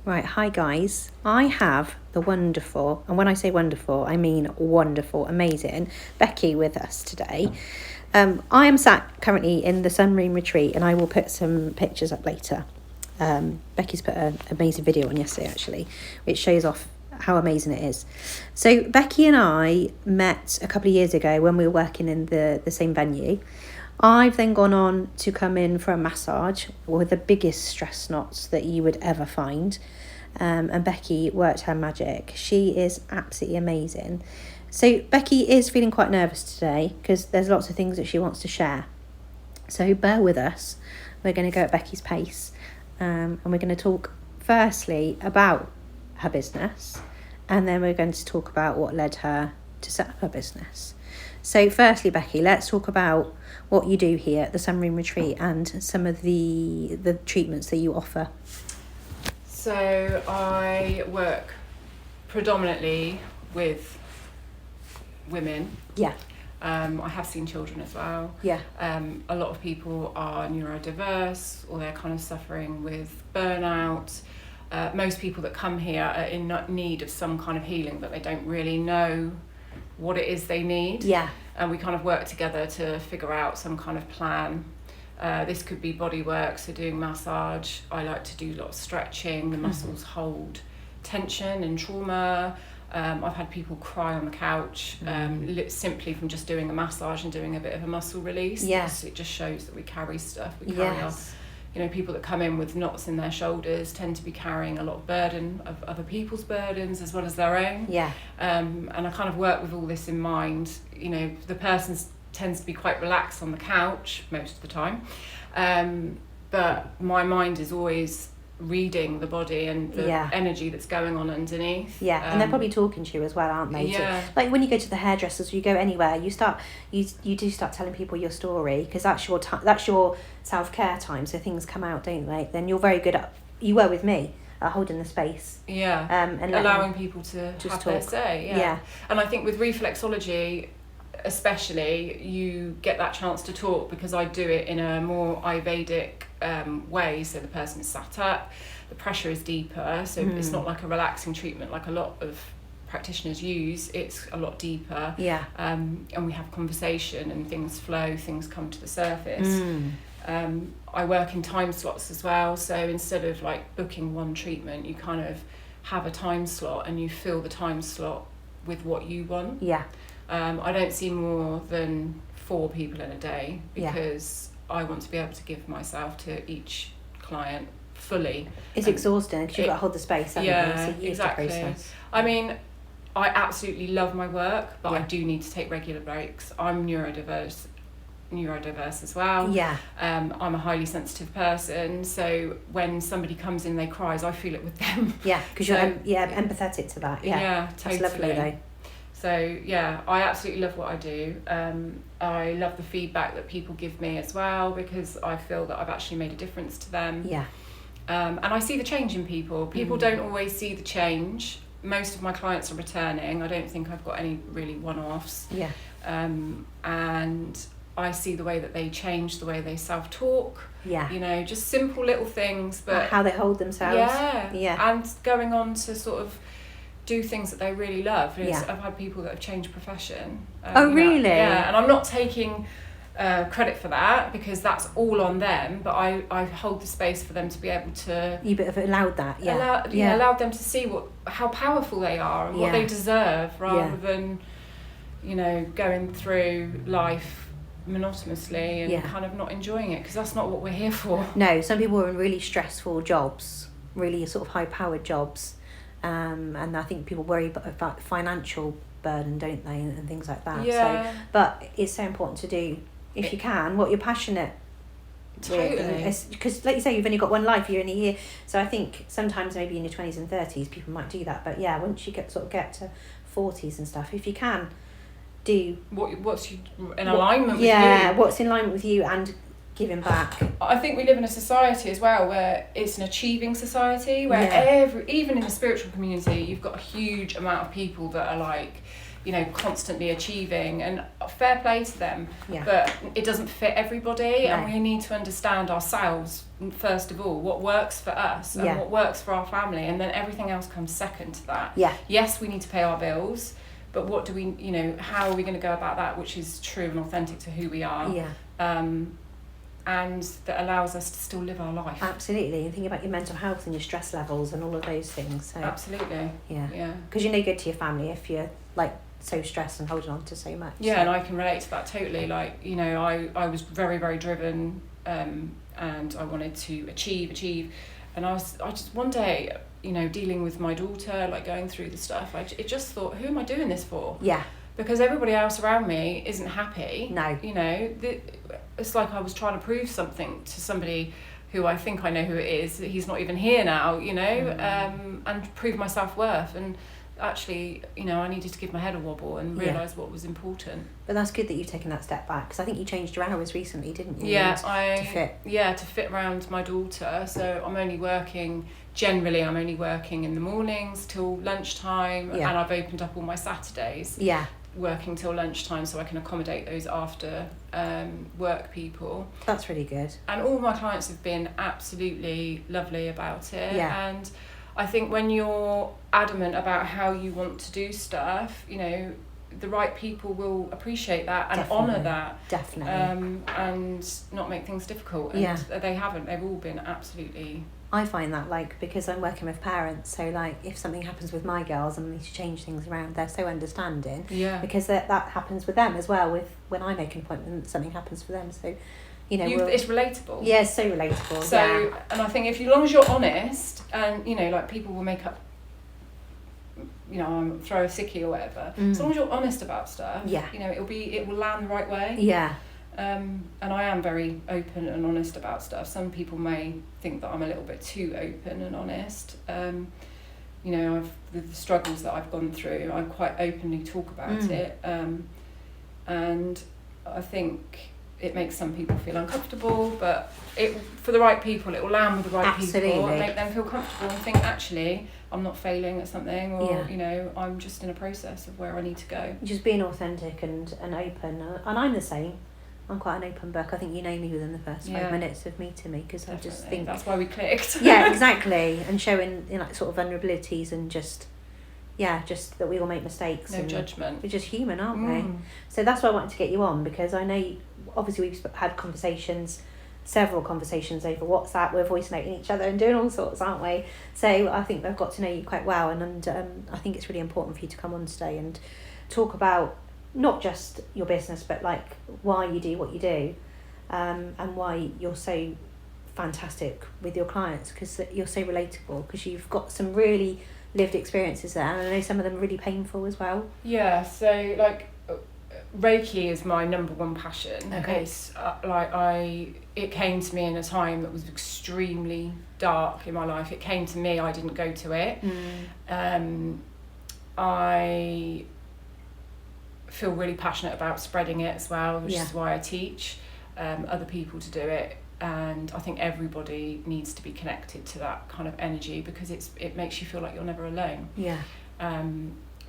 Right, hi guys. I have the wonderful, and when I say wonderful, I mean wonderful, amazing, Becki with us today. I am sat currently in the Sunroom Retreat, and I will put some pictures up later. Becki's put an amazing video on yesterday, actually, which shows off how amazing it is. So Becki and I met a couple of years ago when we were working in the same venue. I've then gone on to come in for a massage with the biggest stress knots that you would ever find. And Becki worked her magic. She is absolutely amazing. So Becki is feeling quite nervous today because there's lots of things that she wants to share. So bear with us. We're going to go at Becki's pace. And we're going to talk firstly about her business. And then we're going to talk about what led her to set up her business. So firstly, Becki, let's talk about what you do here at the Sunroom Retreat and some of the treatments that you offer. So I work predominantly with women. Yeah. I have seen children as well. Yeah. A lot of people are neurodiverse or they're kind of suffering with burnout. Most people that come here are in need of some kind of healing, but they don't really know what it is they need. Yeah. And we kind of work together to figure out some kind of plan. This could be body work, so doing massage. I like to do a lot of stretching. The muscles hold tension and trauma. I've had people cry on the couch simply from just doing a massage and doing a bit of a muscle release. Yes. It just shows that we carry stuff. We carry our, people that come in with knots in their shoulders tend to be carrying a lot of burden of other people's burdens as well as their own. Yeah. And I kind of work with all this in mind. The person tends to be quite relaxed on the couch most of the time. But my mind is always reading the body and the energy that's going on underneath. Yeah, and they're probably talking to you as well, aren't they? Yeah. So, like when you go to the hairdressers, or you go anywhere, you do start telling people your story because that's your self-care time. So things come out, don't they? Then you're very good at. You were with me. Holding the space. Yeah. And allowing people to just have their say. Yeah. And I think with reflexology, especially, you get that chance to talk because I do it in a more Ayurvedic way. So the person is sat up, the pressure is deeper, so it's not like a relaxing treatment like a lot of practitioners use. It's a lot deeper. Yeah. And we have conversation and things flow, things come to the surface. I work in time slots as well, so instead of like booking one treatment, you kind of have a time slot and you fill the time slot with what you want. Yeah. I don't see more than 4 people in a day because I want to be able to give myself to each client fully. It's exhausting because you've got to hold the space, haven't you? So exactly. Process. I mean, I absolutely love my work, but I do need to take regular breaks. I'm neurodiverse as well. Yeah. I'm a highly sensitive person, so when somebody comes in and they cries, I feel it with them. Yeah, because you're empathetic to that. Yeah, totally. That's lovely though. So yeah, I absolutely love what I do. I love the feedback that people give me as well because I feel that I've actually made a difference to them. Yeah. And I see the change in people. People don't always see the change. Most of my clients are returning. I don't think I've got any really one-offs. Yeah. And I see the way that they change, the way they self-talk. Yeah. Just simple little things, but how they hold themselves. Yeah. And going on to sort of do things that they really love. Yeah. I've had people that have changed profession. Really? Yeah, and I'm not taking credit for that because that's all on them, but I hold the space for them to be able to... You have allowed that, allowed them to see how powerful they are and what they deserve rather than, going through life monotonously and kind of not enjoying it because that's not what we're here for. No, some people are in really stressful jobs, really sort of high-powered jobs. And I think people worry about financial burden, don't they, and things like that. Yeah. So, but it's so important to do, if you can, what you're passionate with. Because, like you say, you've only got one life, you're only here. So I think sometimes maybe in your 20s and 30s, people might do that. But yeah, once you get to 40s and stuff, if you can do... What's in alignment with you. Yeah, what's in alignment with you and... giving back. I think we live in a society as well where it's an achieving society where even in the spiritual community you've got a huge amount of people that are like constantly achieving, and fair play to them. Yeah. But it doesn't fit everybody, No. and we need to understand ourselves first of all, what works for us and what works for our family, and then everything else comes second to that. Yeah. Yes, we need to pay our bills, but what do we, how are we going to go about that, which is true and authentic to who we are? Yeah. And that allows us to still live our life. Absolutely, and think about your mental health and your stress levels and all of those things. So absolutely. Yeah. Because you're no good to your family if you're like so stressed and holding on to so much. Yeah, so. And I can relate to that totally. Like, I was very, very driven, and I wanted to achieve. And I just one day, dealing with my daughter, like going through the stuff, it just thought, who am I doing this for? Yeah. Because everybody else around me isn't happy. No. It's like I was trying to prove something to somebody who I think I know who it is. He's not even here now, and prove my self-worth. And actually, I needed to give my head a wobble and realise what was important. But that's good that you've taken that step back, because I think you changed your hours recently, didn't you? Yeah, to fit around my daughter. So I'm only working in the mornings till lunchtime, and I've opened up all my Saturdays. Yeah. Working till lunchtime so I can accommodate those after work people. That's really good. And all my clients have been absolutely lovely about it. Yeah. And I think when you're adamant about how you want to do stuff, the right people will appreciate that and honour that. Definitely. And not make things difficult. And they haven't. They've all been absolutely... I find that, because I'm working with parents, so if something happens with my girls and I need to change things around, they're so understanding. Yeah. Because that happens with them as well. When I make an appointment, something happens for them. So, it's relatable. Yeah, it's so relatable. So, and I think as long as you're honest, and people will make up, throw a sickie or whatever. As long as you're honest about stuff, it will land the right way. Yeah. And I am very open and honest about stuff. Some people may think that I'm a little bit too open and honest. The struggles that I've gone through, I quite openly talk about it. And I think it makes some people feel uncomfortable, but for the right people, it will land with the right people and make them feel comfortable and think, actually, I'm not failing at something, or I'm just in a process of where I need to go. Just being authentic and open, and I'm the same. I'm quite an open book. I think you know me within the first 5 minutes of meeting me, because I just think that's why we clicked. Yeah, exactly, and showing sort of vulnerabilities and just that we all make mistakes. No judgment. We're just human, aren't we? So that's why I wanted to get you on, because I know obviously we've had several conversations over WhatsApp. We're voice noting each other and doing all sorts, aren't we? So I think I've got to know you quite well, and I think it's really important for you to come on today and talk about not just your business, but why you do what you do, and why you're so fantastic with your clients, because you're so relatable, because you've got some really lived experiences there, and I know some of them are really painful as well. Yeah, so Reiki is my number one passion. Okay. It's it came to me in a time that was extremely dark in my life. It came to me, I didn't go to it. I feel really passionate about spreading it as well, which is why I teach other people to do it. And I think everybody needs to be connected to that kind of energy, because it makes you feel like you're never alone. Yeah.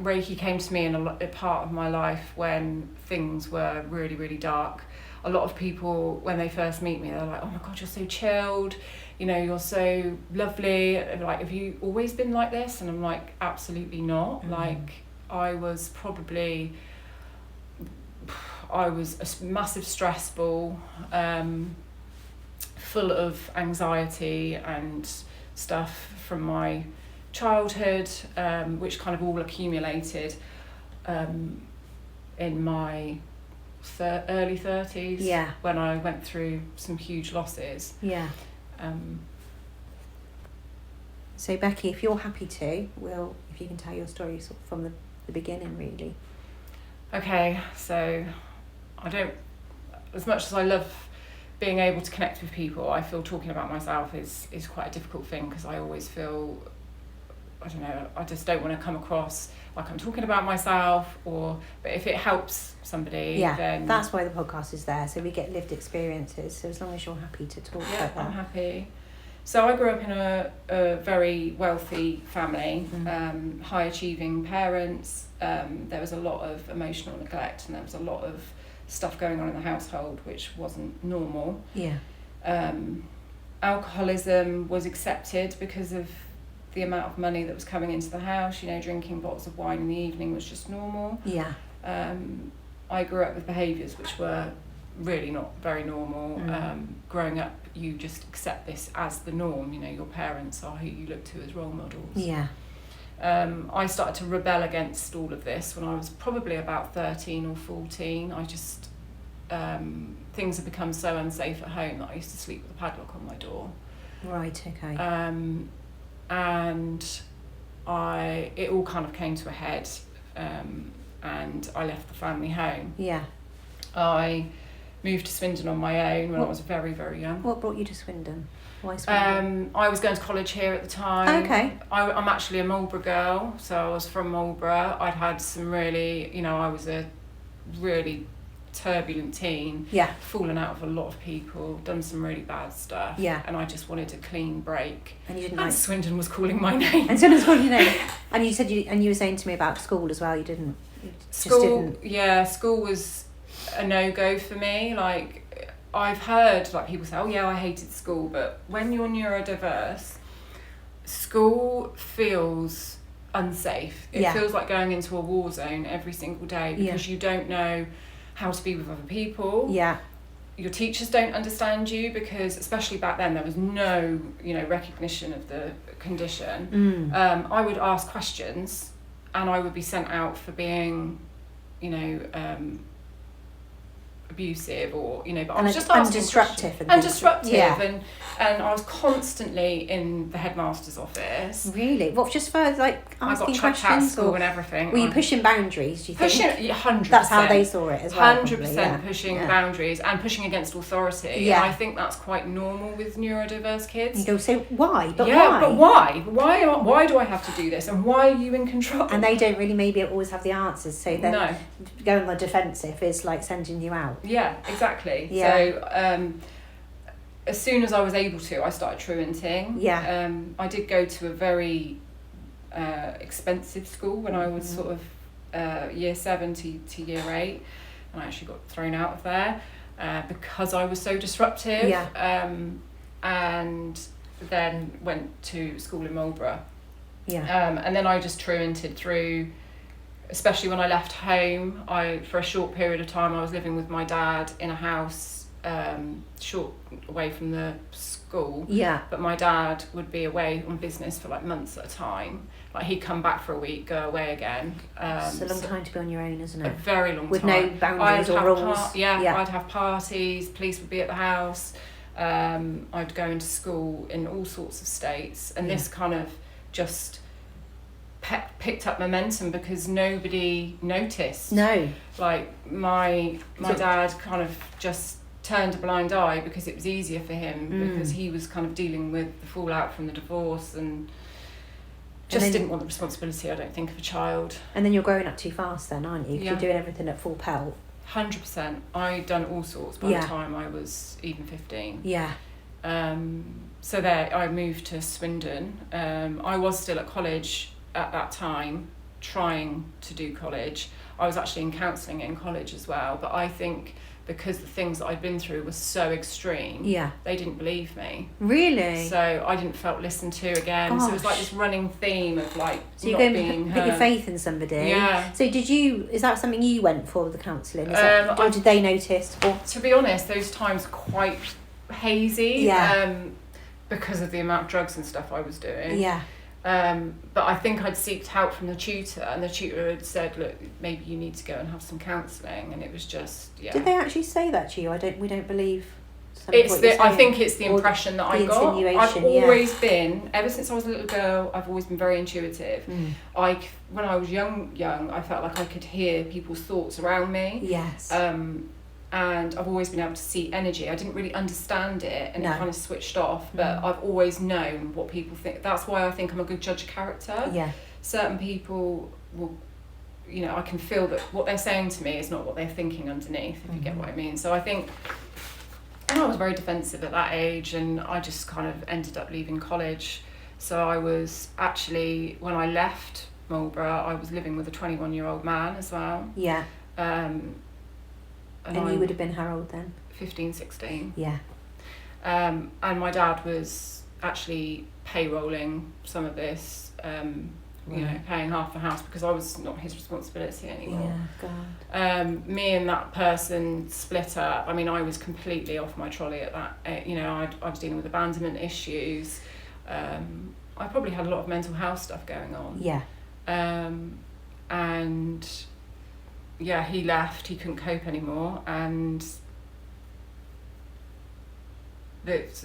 Reiki came to me in a part of my life when things were really, really dark. A lot of people, when they first meet me, they're like, oh my God, you're so chilled, you're so lovely. Have you always been like this? And I'm like, absolutely not. I was a massive stress ball, full of anxiety and stuff from my childhood, which kind of all accumulated in my early 30s, when I went through some huge losses. So Becki, if you're happy to, if you can tell your story sort of from the beginning, really. Okay, so as much as I love being able to connect with people, I feel talking about myself is quite a difficult thing, because I always feel, I don't know, I just don't want to come across like I'm talking about myself, but if it helps somebody, then... that's why the podcast is there, so we get lived experiences, so as long as you're happy to talk about that. I'm happy. So I grew up in a very wealthy family, high achieving parents. There was a lot of emotional neglect, and there was a lot of stuff going on in the household which wasn't normal. Yeah. Alcoholism was accepted because of the amount of money that was coming into the house. Drinking bottles of wine in the evening was just normal. Yeah. I grew up with behaviours which were really not very normal. Growing up, you just accept this as the norm. Your parents are who you look to as role models. Yeah. I started to rebel against all of this when I was probably about 13 or 14. I just things had become so unsafe at home that I used to sleep with a padlock on my door. Right. Okay. And it all kind of came to a head, and I left the family home. Yeah. I moved to Swindon on my own when I was very, very young. What brought you to Swindon? Why Swindon? I was going to college here at the time. Okay. I'm actually a Marlborough girl, so I was from Marlborough. I'd had some really, I was a really turbulent teen. Yeah. Fallen out with a lot of people, done some really bad stuff. Yeah. And I just wanted a clean break. And you didn't and Swindon was calling my name. And Swindon was calling your name. And you said you were saying to me about school as well. You didn't. School was a no-go for me. Like, I've heard people say, oh yeah, I hated school, but when you're neurodiverse, school feels unsafe. It feels like going into a war zone every single day, because you don't know how to be with other people. Yeah. Your teachers don't understand you, because especially back then there was no recognition of the condition. I would ask questions and I would be sent out for being abusive, or but I was just asking disruptive and disruptive, and I was constantly in the headmaster's office. Really? What, just for asking I got chucked questions out of school and everything. Were you pushing boundaries? Do you think? Pushing 100%. That's how they saw it as well. 100% pushing boundaries and pushing against authority. Yeah. And I think that's quite normal with neurodiverse kids. You go, so why? But why? Why do I have to do this? And why are you in control? And they don't really maybe always have the answers. So then no. Going on the defensive is like sending you out. Yeah, exactly. Yeah. So as soon as I was able to, I started truanting. Yeah. I did go to a very expensive school when I was sort of year 7 to year 8, and I actually got thrown out of there because I was so disruptive. Yeah. And then went to school in Marlborough. Yeah. And then I just truanted through. Especially when I left home, for a short period of time I was living with my dad in a house short away from the school. Yeah. But my dad would be away on business for months at a time. He'd come back for a week, go away again. It's a long time to be on your own, isn't it? A very long with time. With no boundaries or rules. I'd have parties, police would be at the house. I'd go into school in all sorts of states, and this kind of just picked up momentum because nobody noticed. No. My dad kind of just turned a blind eye because it was easier for him, because he was kind of dealing with the fallout from the divorce and didn't want the responsibility, I don't think, of a child. And then you're growing up too fast then, aren't you? You're doing everything at full pelt. 100%. I'd done all sorts by the time I was even 15. Yeah. So there, I moved to Swindon. I was still at college at that time, trying to do college. I was actually in counselling in college as well, but I think because the things that I'd been through were so extreme, they didn't believe me. Really? So I didn't felt listened to again. Gosh. So it was this running theme of so you not being heard. Put your faith in somebody. Yeah. So is that something you went for, the counselling? Or did they notice? Or? To be honest, those times were quite hazy. Yeah. Because of the amount of drugs and stuff I was doing. Yeah. But I think I'd seeked help from the tutor, and the tutor had said, look, maybe you need to go and have some counselling, and it was just, Did they actually say that to you? We don't believe I think it's the impression that I got. I've always been, ever since I was a little girl, I've always been very intuitive. When I was young, I felt like I could hear people's thoughts around me. Yes. And I've always been able to see energy. I didn't really understand it, and it kind of switched off, but I've always known what people think. That's why I think I'm a good judge of character. Yeah. Certain people will, I can feel that what they're saying to me is not what they're thinking underneath, if you get what I mean. So I think, and I was very defensive at that age, and I just kind of ended up leaving college. So I was actually, when I left Marlborough, I was living with a 21-year-old man as well. Yeah. And you would have been how old then? 15, 16. Yeah. And my dad was actually payrolling some of this, you know, paying half the house, because I was not his responsibility anymore. Yeah, God. Me and that person split up. I mean, I was completely off my trolley at that. You know, I was dealing with abandonment issues. I probably had a lot of mental health stuff going on. Yeah. And yeah, he left. He couldn't cope anymore, and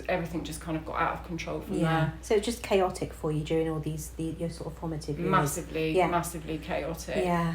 everything just kind of got out of control from there. So it's just chaotic for you during all your sort of formative years. Massively chaotic. Yeah.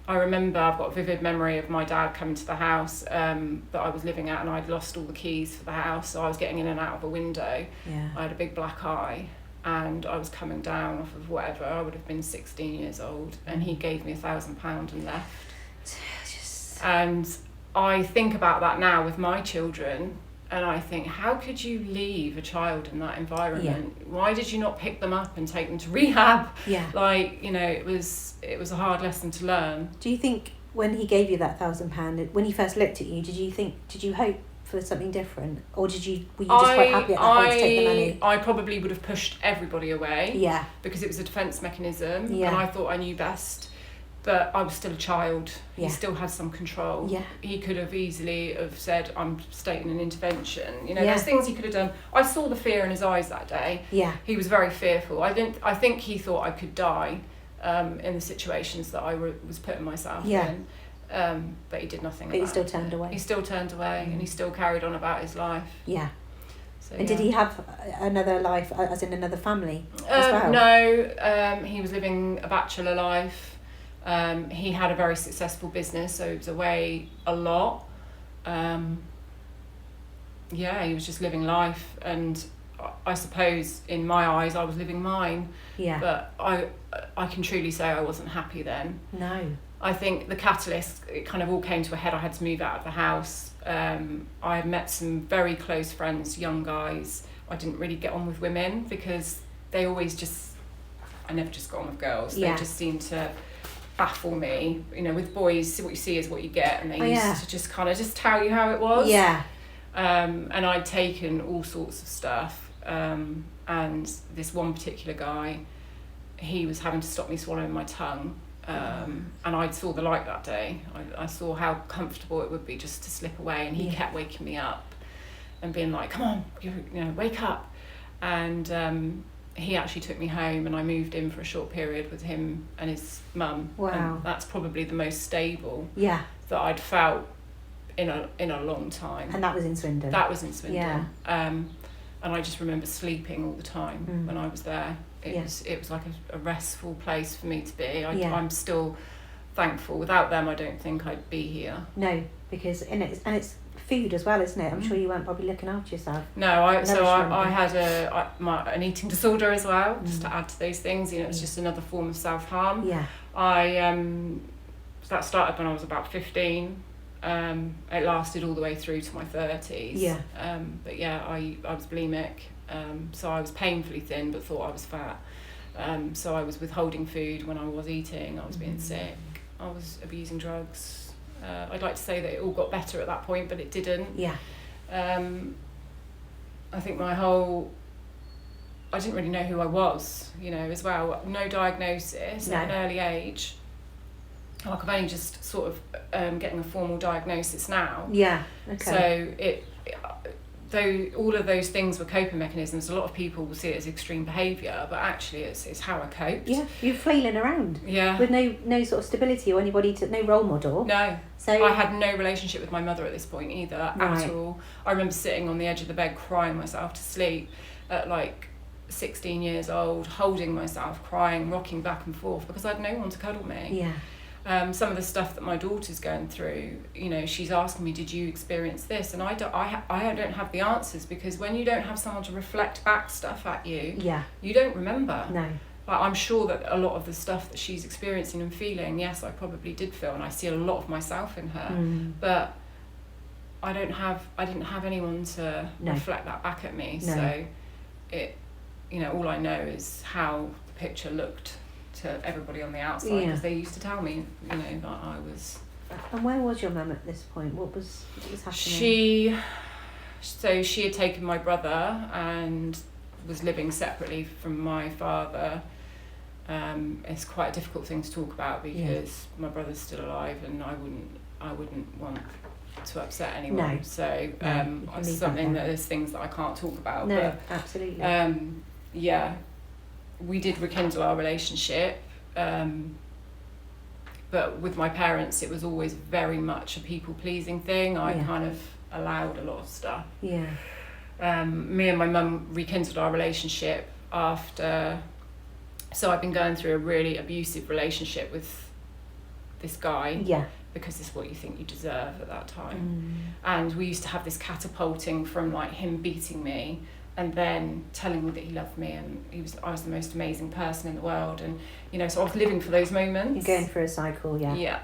I remember, I've got a vivid memory of my dad coming to the house that I was living at, and I'd lost all the keys for the house, so I was getting in and out of a window. Yeah. I had a big black eye, and I was coming down off of whatever, I would have been 16 years old, and he gave me £1,000 and left. And I think about that now with my children, and I think, how could you leave a child in that environment? Yeah. Why did you not pick them up and take them to rehab? Yeah. Like, you know, it was a hard lesson to learn. Do you think when he gave you that £1,000, when he first looked at you, did you hope for something different, or were you just quite happy at that point to take the money? I probably would have pushed everybody away. Yeah. Because it was a defence mechanism, yeah. and I thought I knew best. But I was still a child. Yeah. He still had some control. Yeah. He could have easily have said, I'm stating an intervention. You know, yeah. there's things he could have done. I saw the fear in his eyes that day. Yeah. He was very fearful. I think he thought I could die in the situations that I was putting myself in. But he did nothing about it. But he still turned away. He still turned away, and he still carried on about his life. Yeah. So, and did he have another life, as in another family as well? No, he was living a bachelor life. He had a very successful business, so he was away a lot. He was just living life, and I suppose in my eyes I was living mine. Yeah. But I can truly say I wasn't happy then. No. I think the catalyst, it kind of all came to a head. I had to move out of the house. I had met some very close friends, young guys. I didn't really get on with women because they always I never just got on with girls. They just seemed to baffle me. You know, with boys, what you see is what you get, and they used to just kind of just tell you how it was. Yeah. And I'd taken all sorts of stuff, and this one particular guy, he was having to stop me swallowing my tongue, and I saw the light that day. I saw how comfortable it would be just to slip away, and he kept waking me up and being like, come on, you know, wake up. And he actually took me home, and I moved in for a short period with him and his mum. Wow. And that's probably the most stable that I'd felt in a long time. And that was in Swindon? That was in Swindon. Yeah. And I just remember sleeping all the time when I was there. It was like a restful place for me to be. I'm still thankful. Without them, I don't think I'd be here. No, because it's food as well, isn't it? I'm sure you weren't probably looking after yourself. No, I had an eating disorder as well, just to add to those things. You know, it's just another form of self-harm. Yeah. That started when I was about 15. It lasted all the way through to my 30s. Yeah. But yeah, I was bulimic. So I was painfully thin, but thought I was fat. So I was withholding food when I was eating. I was being sick. I was abusing drugs. I'd like to say that it all got better at that point, but it didn't. Yeah. I think I didn't really know who I was, you know, as well. No diagnosis at an early age. Like, I've only just sort of getting a formal diagnosis now. Yeah. Okay. So though all of those things were coping mechanisms, a lot of people will see it as extreme behaviour, but actually it's how I coped. Yeah, you're flailing around. Yeah. With no sort of stability or anybody no role model. No. So I had no relationship with my mother at this point either, at all. I remember sitting on the edge of the bed crying myself to sleep at like 16 years old, holding myself, crying, rocking back and forth because I had no one to cuddle me. Yeah. Some of the stuff that my daughter's going through, you know, she's asking me, did you experience this? And I don't have the answers, because when you don't have someone to reflect back stuff at you, you don't remember. No. Like, I'm sure that a lot of the stuff that she's experiencing and feeling, yes, I probably did feel, and I see a lot of myself in her, but I didn't have anyone to reflect that back at me. No. So it, all I know is how the picture looked to everybody on the outside, because they used to tell me, that I was. And where was your mum at this point? What was happening? She had taken my brother and was living separately from my father. It's quite a difficult thing to talk about because my brother's still alive, and I wouldn't want to upset anyone. No. So it's something that there's things that I can't talk about. No, but, absolutely. We did rekindle our relationship, but with my parents it was always very much a people-pleasing thing. I kind of allowed a lot of stuff. Yeah. Me and my mum rekindled our relationship after. So I've been going through a really abusive relationship with this guy. Yeah. Because it's what you think you deserve at that time. And we used to have this catapulting from like him beating me and then telling me that he loved me and I was the most amazing person in the world, and so I was living for those moments. You're going through a cycle, yeah. Yeah.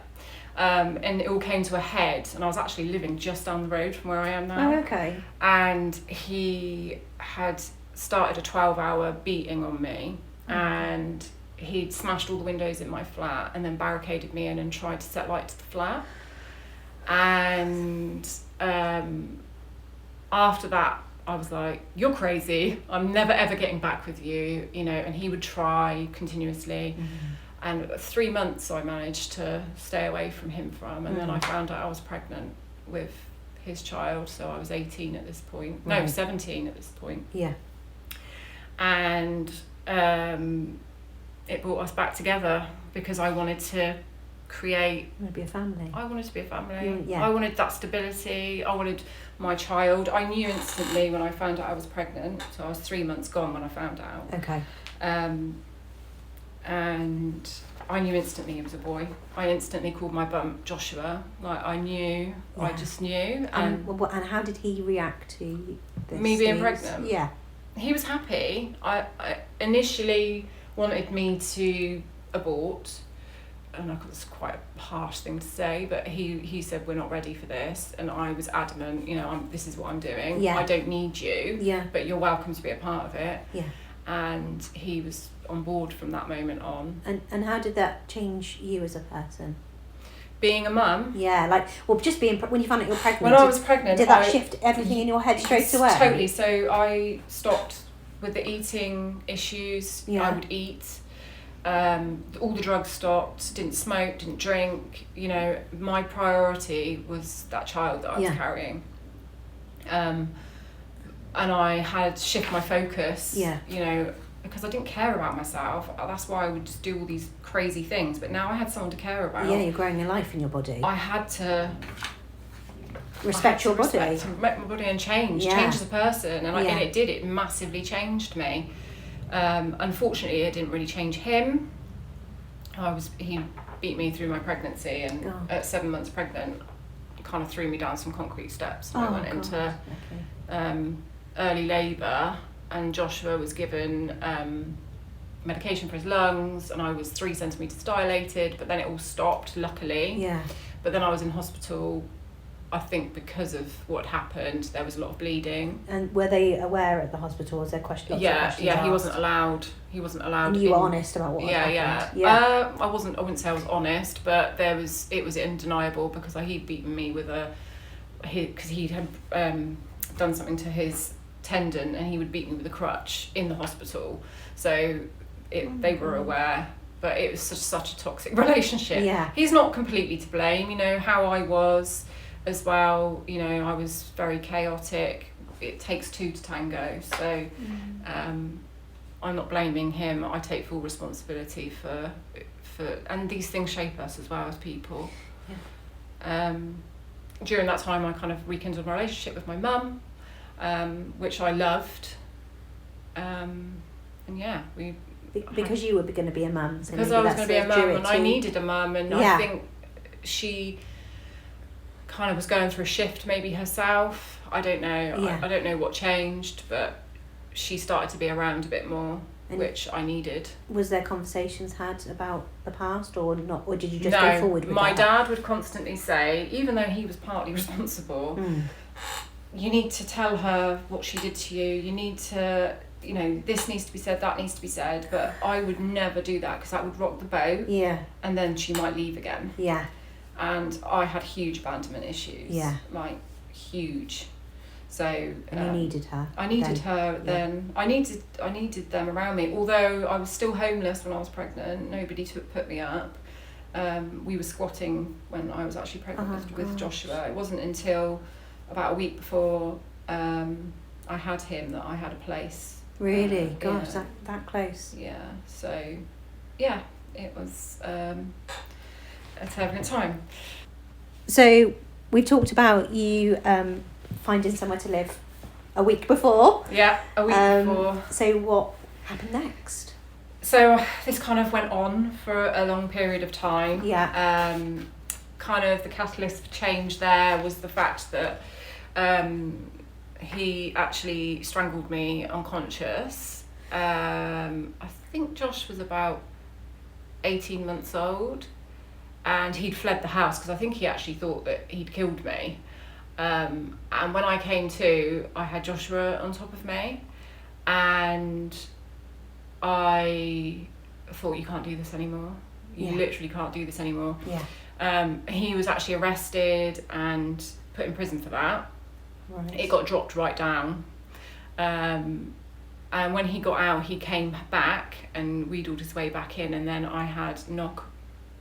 And it all came to a head, and I was actually living just down the road from where I am now. Oh, okay. And he had started a 12-hour beating on me, and he'd smashed all the windows in my flat and then barricaded me in and tried to set light to the flat. And after that, I was like, you're crazy. I'm never, ever getting back with you, and he would try continuously. And 3 months I managed to stay away from him and then I found out I was pregnant with his child. So I was 18 at this point. Right. No, 17 at this point. Yeah. And it brought us back together because I wanted to create. You want to be a family. I wanted to be a family. I wanted that stability. I wanted my child. I knew instantly when I found out I was pregnant. So I was 3 months gone when I found out. Okay. And I knew instantly he was a boy. I instantly called my bump Joshua. Like I knew. Yeah. I just knew. And how did he react to this? Me being pregnant? Yeah. He was happy. I initially wanted me to abort, and it's quite a harsh thing to say, but he said we're not ready for this, and I was adamant. This is what I'm doing. Yeah. I don't need you. Yeah. But you're welcome to be a part of it. Yeah. And he was on board from that moment on. And how did that change you as a person? Being a mum? Yeah, just being when you found out you were pregnant. When I was pregnant, did that shift everything in your head straight away? Totally. So I stopped with the eating issues. Yeah. I would eat. All the drugs stopped. Didn't smoke. Didn't drink. My priority was that child that I was carrying. And I had shift my focus. Yeah. Because I didn't care about myself. That's why I would just do all these crazy things. But now I had someone to care about. Yeah, you're growing your life in your body. I had to respect your body. Respect my body and change as a person. And it did. It massively changed me. Unfortunately, it didn't really change him. He beat me through my pregnancy, and at 7 months pregnant, kind of threw me down some concrete steps. And I went into early labour. And Joshua was given medication for his lungs, and I was 3 centimetres dilated, but then it all stopped, luckily. Yeah. But then I was in hospital, I think because of what happened, there was a lot of bleeding. And were they aware at the hospital? Was there questions? Yeah, he wasn't allowed. And you were honest about what happened? Yeah. I wouldn't say I was honest, but it was undeniable because he'd beaten me with because he had done something to his tendon, and he would beat me with a crutch in the hospital. So they were aware, but it was such a toxic relationship. Yeah. He's not completely to blame, how I was as well. I was very chaotic. It takes two to tango. So I'm not blaming him. I take full responsibility for and these things shape us as well as people. Yeah. During that time I kind of rekindled my relationship with my mum, which I loved, and because you were going to be a mum. So because I was going to be a mum, and I needed a mum, and I think she kind of was going through a shift maybe herself. I don't know. I don't know what changed, but she started to be around a bit more, which I needed. Was there conversations had about the past or not, or did you just go forward with that? My dad would constantly say, even though he was partly responsible, you need to tell her what she did to you. You need to, this needs to be said, that needs to be said. But I would never do that because that would rock the boat. Yeah. And then she might leave again. Yeah. And I had huge abandonment issues. Yeah. Like, huge. So and you needed her. I needed her then. I needed them around me. Although I was still homeless when I was pregnant, nobody put me up. We were squatting when I was actually pregnant with Joshua. It wasn't until about a week before I had him that I had a place. Really? Gosh, that close. Yeah. So, yeah, it was a turbulent time. So we talked about you finding somewhere to live a week before. Yeah, a week before. So what happened next? So this kind of went on for a long period of time. Yeah. Kind of the catalyst for change there was the fact that he actually strangled me unconscious. I think Josh was about 18 months old, and he'd fled the house because I think he actually thought that he'd killed me. And when I came to, I had Joshua on top of me, and I thought, you can't do this anymore. You literally can't do this anymore. Yeah. He was actually arrested and put in prison for that. Right. It got dropped right down. And when he got out, he came back and wheedled his way back in, and then I had knock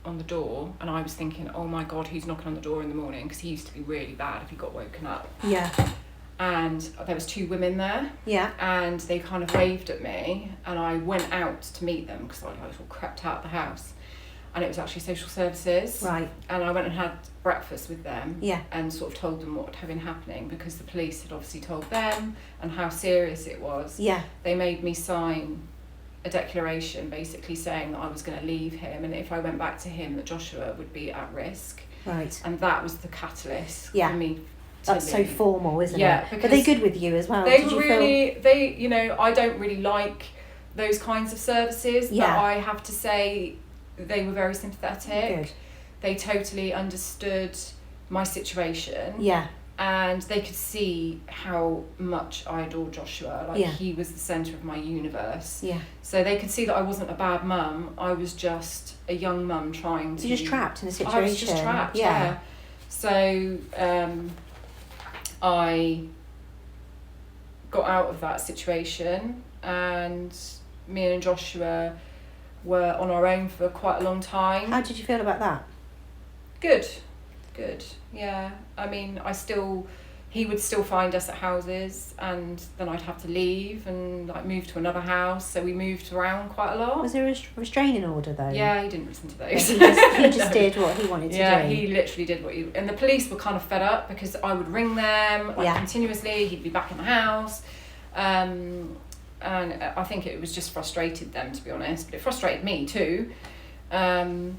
on the door, and I was thinking, oh my God, who's knocking on the door in the morning? Because he used to be really bad if he got woken up. Yeah. And there was 2 women there. Yeah. And they kind of waved at me, and I went out to meet them because I was all crept out of the house. And it was actually social services. Right. And I went and had breakfast with them. Yeah. And sort of told them what had been happening, because the police had obviously told them and how serious it was. Yeah. They made me sign a declaration basically saying that I was going to leave him, and if I went back to him that Joshua would be at risk. Right. And that was the catalyst for me to That's leave. so formal, isn't it? Yeah. But they're good with you as well. They were really, I don't really like those kinds of services, but I have to say they were very sympathetic. Good. They totally understood my situation. Yeah. And they could see how much I adored Joshua. He was the centre of my universe. Yeah. So they could see that I wasn't a bad mum. I was just a young mum trying to... You're just trapped in a situation. I was just trapped, yeah. So I got out of that situation, and me and Joshua were on our own for quite a long time. How did you feel about that? Good, yeah. I mean, he would still find us at houses, and then I'd have to leave and move to another house. So we moved around quite a lot. Was there a restraining order though? Yeah, he didn't listen to those. He just did what he wanted to do. Yeah, he literally did what and the police were kind of fed up because I would ring them continuously. He'd be back in the house. And I think it was just frustrated them, to be honest, but it frustrated me too. And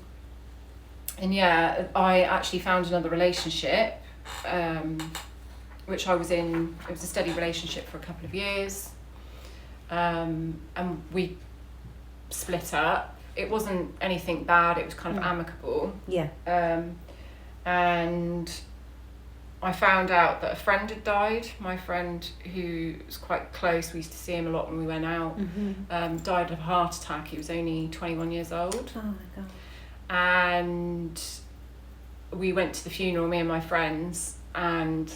yeah, I actually found another relationship, which I was in. It was a steady relationship for a couple of years, and we split up. It wasn't anything bad, it was kind of amicable. Yeah. And I found out that a friend had died. My friend, who was quite close, we used to see him a lot when we went out, died of a heart attack. He was only 21 years old. Oh my God. And we went to the funeral, me and my friends, and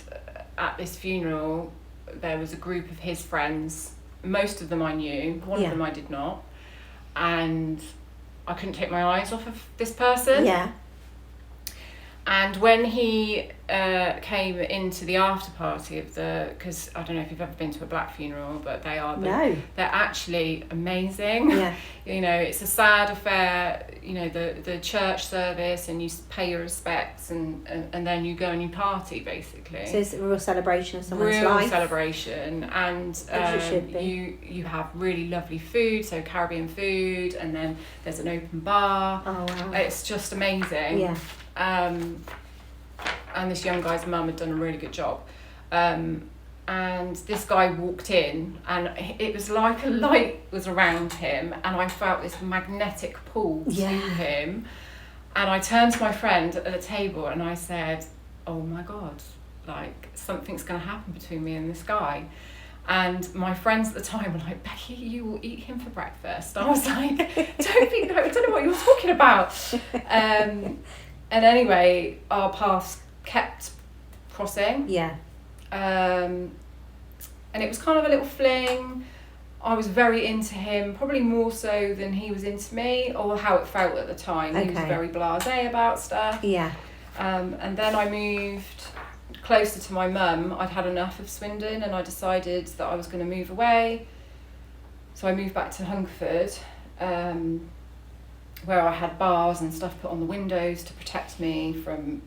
at this funeral there was a group of his friends. Most of them I knew, one of them I did not. And I couldn't take my eyes off of this person. Yeah. And when he came into the after party of because I don't know if you've ever been to a black funeral, but they're actually amazing. Yeah. It's a sad affair, the church service, and you pay your respects, and then you go and you party basically. So it's a real celebration of someone's life. Real celebration, and you have really lovely food, so Caribbean food, and then there's an open bar. Oh wow. It's just amazing. Yeah. And this young guy's mum had done a really good job. and this guy walked in, and it was like a light was around him, and I felt this magnetic pull to him. And I turned to my friend at the table and I said, oh my God, like something's going to happen between me and this guy. And my friends at the time were like, Becki, you will eat him for breakfast. I was like, I don't know what you're talking about. And anyway, our paths kept crossing. Yeah. And it was kind of a little fling. I was very into him, probably more so than he was into me, or how it felt at the time. He was very blasé about stuff. Yeah. And then I moved closer to my mum. I'd had enough of Swindon, and I decided that I was going to move away. So I moved back to Hungerford, where I had bars and stuff put on the windows to protect me from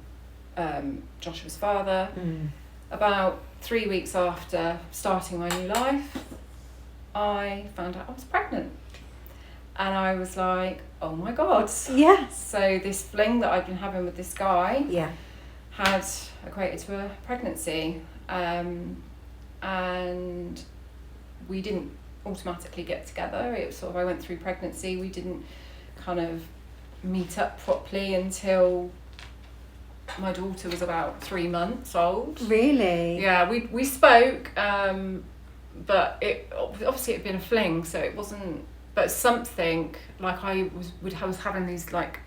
Joshua's father. About 3 weeks after starting my new life, I found out I was pregnant. And I was like, oh my God. Yes. So this fling that I'd been having with this guy had equated to a pregnancy. And we didn't automatically get together. It was sort of, I went through pregnancy. We didn't kind of meet up properly until my daughter was about 3 months old. Really? Yeah, we spoke, but it obviously it had been a fling, so it wasn't. But something like I was having these like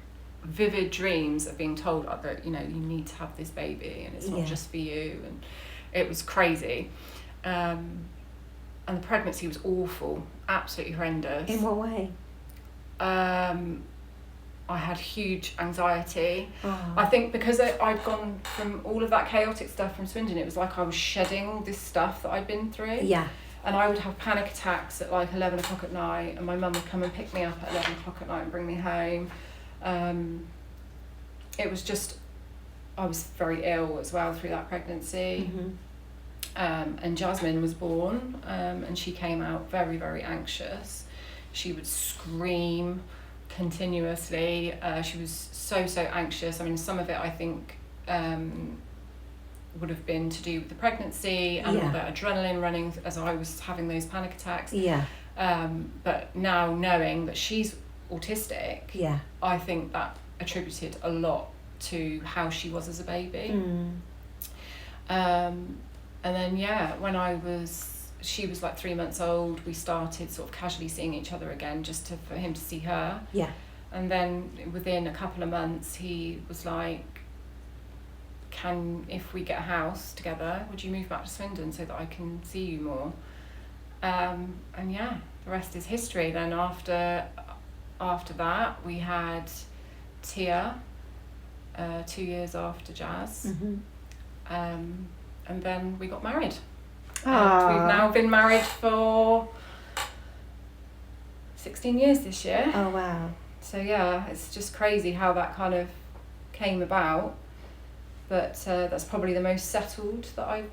vivid dreams of being told that you need to have this baby and it's not just for you, and it was crazy. And the pregnancy was awful, absolutely horrendous. In what way? I had huge anxiety. I think because I'd gone from all of that chaotic stuff from Swindon, it was like I was shedding all this stuff that I'd been through. Yeah. And I would have panic attacks at like 11 o'clock at night, and my mum would come and pick me up at 11 o'clock at night and bring me home. It was just, I was very ill as well through that pregnancy. And Jasmine was born, and she came out very, very anxious. She would scream continuously. She was so anxious. I mean, some of it I think would have been to do with the pregnancy and all the adrenaline running as I was having those panic attacks. But now knowing that she's autistic, I think that attributed a lot to how she was as a baby. And then when she was like 3 months old, we started sort of casually seeing each other again, just for him to see her. And then within a couple of months, he was like, if we get a house together, would you move back to Swindon so that I can see you more? And the rest is history. Then after that, we had Tia, 2 years after Jazz. And then we got married. And we've now been married for 16 years this year. Oh wow. So it's just crazy how that kind of came about. But that's probably the most settled that I've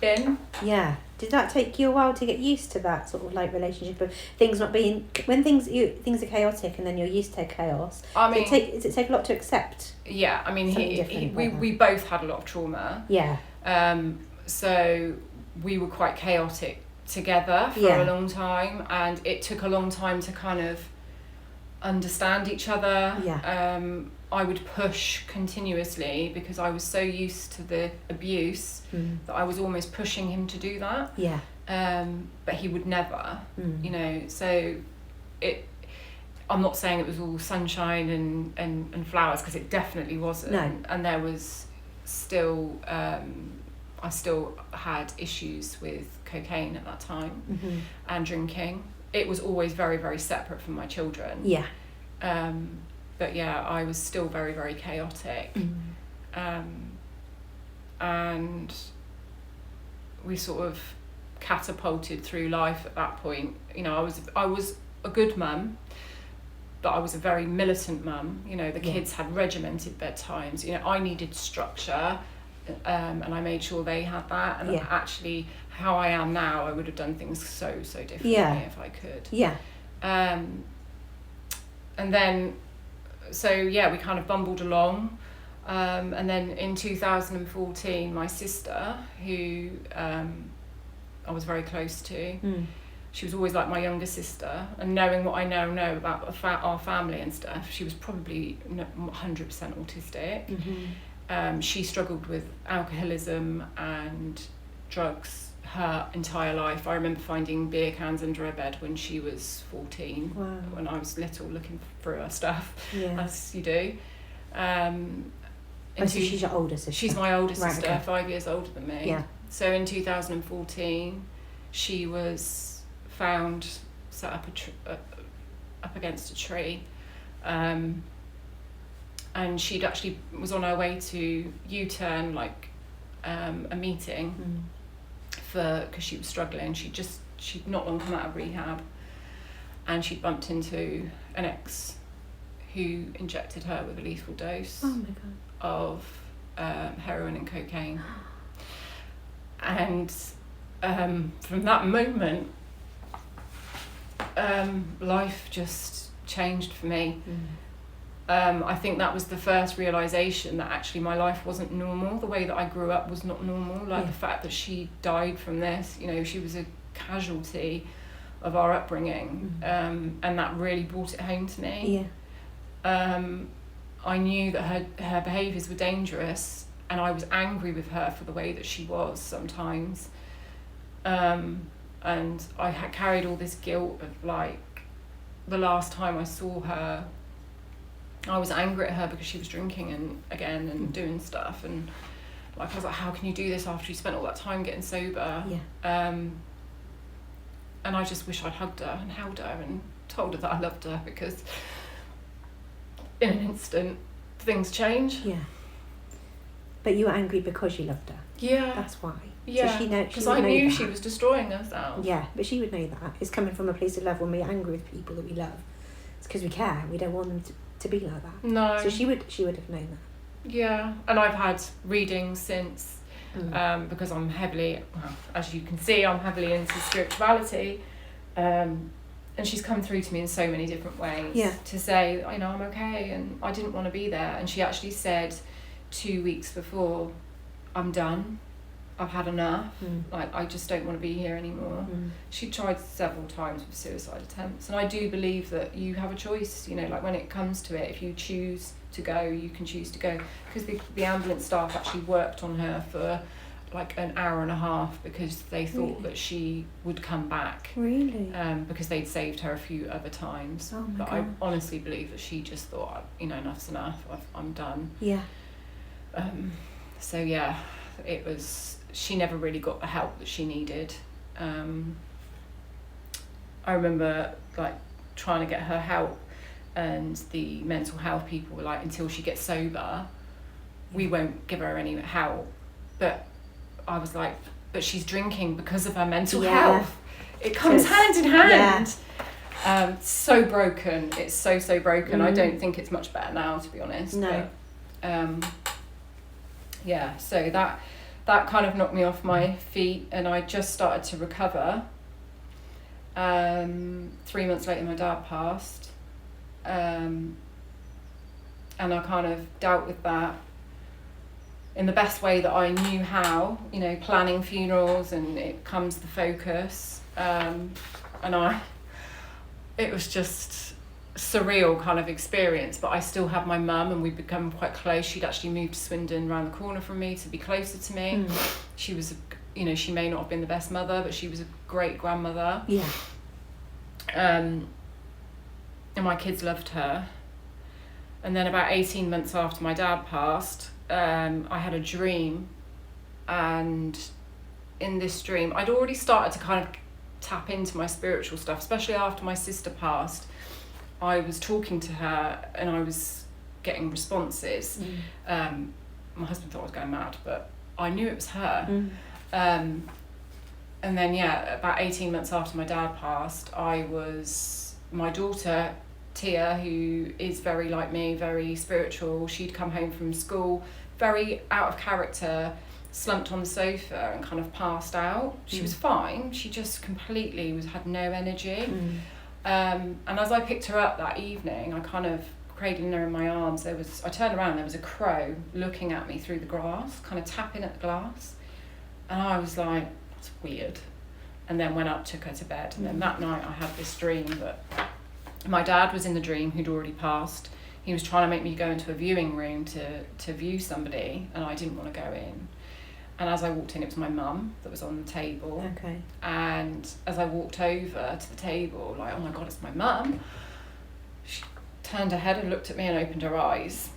been. Yeah. Did that take you a while to get used to that sort of like relationship of things not being, when things are chaotic and then you're used to chaos? I mean, does it take a lot to accept? Yeah, I mean, we both had a lot of trauma. Yeah. So we were quite chaotic together for a long time, and it took a long time to kind of understand each other. I would push continuously because I was so used to the abuse that I was almost pushing him to do that. But he would never, so I'm not saying it was all sunshine and flowers, because it definitely wasn't. No. And there was still, I still had issues with cocaine at that time and drinking. It was always very, very separate from my children. But I was still very, very chaotic. And we sort of catapulted through life at that point. I was a good mum, but I was a very militant mum. The kids had regimented bedtimes. I needed structure, and I made sure they had that. And actually, how I am now, I would have done things so differently if I could. And then, so we kind of bumbled along. And then in 2014, my sister, who I was very close to, she was always like my younger sister, and knowing what I now know about our family and stuff, she was probably 100% autistic. She struggled with alcoholism and drugs her entire life. I remember finding beer cans under her bed when she was 14. Wow. When I was little, looking through her stuff, Yeah. as you do. So she's your older sister? She's my older sister, okay. 5 years older than me. Yeah. So in 2014, she was found set up up against a tree, and she'd actually was on her way to U-turn, like a meeting because she was struggling. She'd not long come out of rehab, and she'd bumped into an ex who injected her with a lethal dose of heroin and cocaine. And from that moment, life just changed for me. I think that was the first realisation that actually my life wasn't normal. The way that I grew up was not normal. Like the fact that she died from this, you know, she was a casualty of our upbringing, and that really brought it home to me. I knew that her behaviours were dangerous, and I was angry with her for the way that she was sometimes. And I had carried all this guilt of, like, the last time I saw her, I was angry at her because she was drinking and doing stuff, and like I was like, how can you do this after you spent all that time getting sober? And I just wish I'd hugged her and held her and told her that I loved her, because in an instant things change. But you were angry because you loved her. That's why. So because I knew she was destroying herself. But she would know that. It's coming from a place of love. When we're angry with people that we love, it's because we care. We don't want them to be like that. No. So she would have known that. Yeah, and I've had readings since, because I'm heavily, well, as you can see, I'm heavily into spirituality, and she's come through to me in so many different ways to say, you know, I'm okay, and I didn't want to be there. And she actually said 2 weeks before, I'm done, I've had enough, like, I just don't want to be here anymore. She tried several times with suicide attempts, and I do believe that you have a choice, you know, like when it comes to it, if you choose to go, you can choose to go, because the ambulance staff actually worked on her for like an hour and a half because they thought that she would come back. Because they'd saved her a few other times. But I honestly believe that she just thought, you know, enough's enough, I'm done. So yeah, it was, she never really got the help that she needed. I remember like trying to get her help, and the mental health people were like, until she gets sober, we won't give her any help. But I was like, but she's drinking because of her mental health. It comes hand in hand. So broken. It's so broken. I don't think it's much better now, to be honest. No. But, so that kind of knocked me off my feet, and I just started to recover. 3 months later, my dad passed. And I kind of dealt with that in the best way that I knew how, you know, planning funerals, and it comes the focus. It was just surreal kind of experience, but I still had my mum, and we'd become quite close. She'd actually moved to Swindon around the corner from me to be closer to me. She was, you know, she may not have been the best mother, but she was a great grandmother. And my kids loved her. And then about 18 months after my dad passed, I had a dream, and in this dream I'd already started to kind of tap into my spiritual stuff, especially after my sister passed. I was talking to her and I was getting responses. My husband thought I was going mad, but I knew it was her. And then about 18 months after my dad passed, my daughter Tia, who is very like me, very spiritual, she'd come home from school very out of character, slumped on the sofa and kind of passed out. She was fine, she just completely had no energy. And as I picked her up that evening, I kind of cradling her in my arms, I turned around, there was a crow looking at me through the grass, kind of tapping at the glass. And I was like, that's weird. And then went up, took her to bed. And then that night I had this dream that my dad was in the dream, who'd already passed. He was trying to make me go into a viewing room to view somebody, and I didn't want to go in. And as I walked in, it was my mum that was on the table. Okay. And as I walked over to the table, like, oh my God, it's my mum. She turned her head and looked at me and opened her eyes.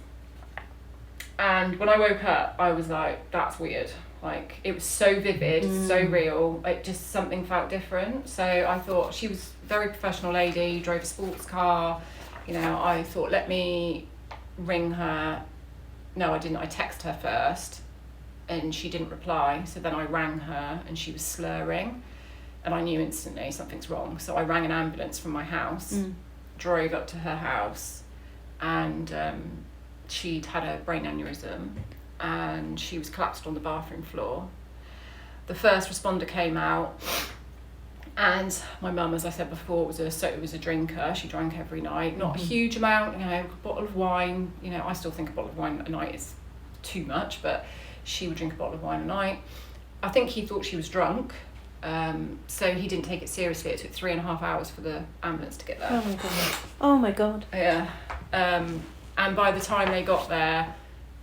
And when I woke up, I was like, that's weird. Like, it was so vivid, so real. It just, something felt different. So I thought, she was a very professional lady, drove a sports car. You know, I thought, let me ring her. No, I didn't. I texted her first and she didn't reply. So then I rang her and she was slurring. And I knew instantly something's wrong. So I rang an ambulance from my house, drove up to her house, and she'd had a brain aneurysm and she was collapsed on the bathroom floor. The first responder came out, and my mum, as I said before, was a drinker. She drank every night, not a huge amount, you know, a bottle of wine. You know, I still think a bottle of wine a night is too much, but she would drink a bottle of wine a night. I think he thought she was drunk, so he didn't take it seriously. It took 3.5 hours for the ambulance to get there. Oh my God. Oh my God. Yeah. And by the time they got there,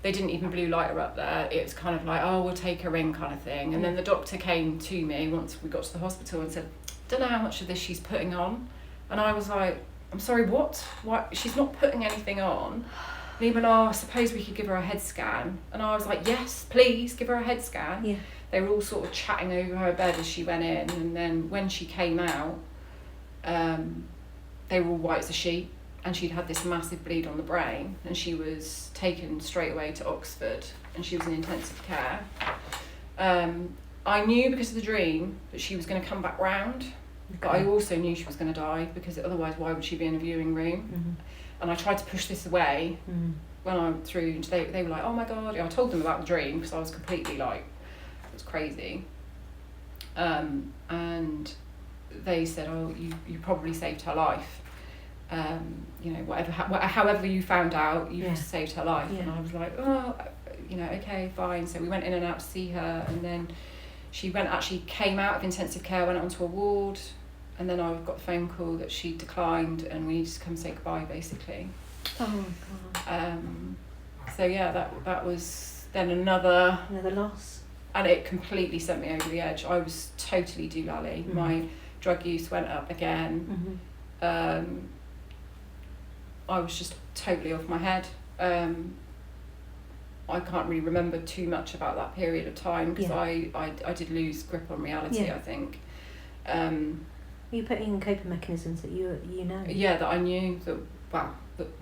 they didn't even blue light her up there. It was kind of like, oh, we'll take her in kind of thing. And then the doctor came to me once we got to the hospital and said, don't know how much of this she's putting on. And I was like, I'm sorry, what? She's not putting anything on. And he went, oh, I suppose we could give her a head scan. And I was like, yes, please, give her a head scan. Yeah. They were all sort of chatting over her bed as she went in. And then when she came out, they were all white as a sheet. And she'd had this massive bleed on the brain, and she was taken straight away to Oxford, and she was in intensive care. I knew because of the dream that she was going to come back round, but I also knew she was going to die, because otherwise why would she be in a viewing room? And I tried to push this away when I went through. They were like, oh my God. I told them about the dream because I was completely like, it was crazy. And they said, oh, you probably saved her life. You know, however you found out, you saved her life. And I was like, oh, you know, okay, fine. So we went in and out to see her, and then she came out of intensive care, went onto a ward, and then I got a phone call that she declined and we needed to come say goodbye, basically. Oh God. So yeah, that was then another loss. And it completely sent me over the edge. I was totally doolally. My drug use went up again. I was just totally off my head. I can't really remember too much about that period of time because I did lose grip on reality, I think. Were you putting in coping mechanisms that you know? Yeah, that I knew that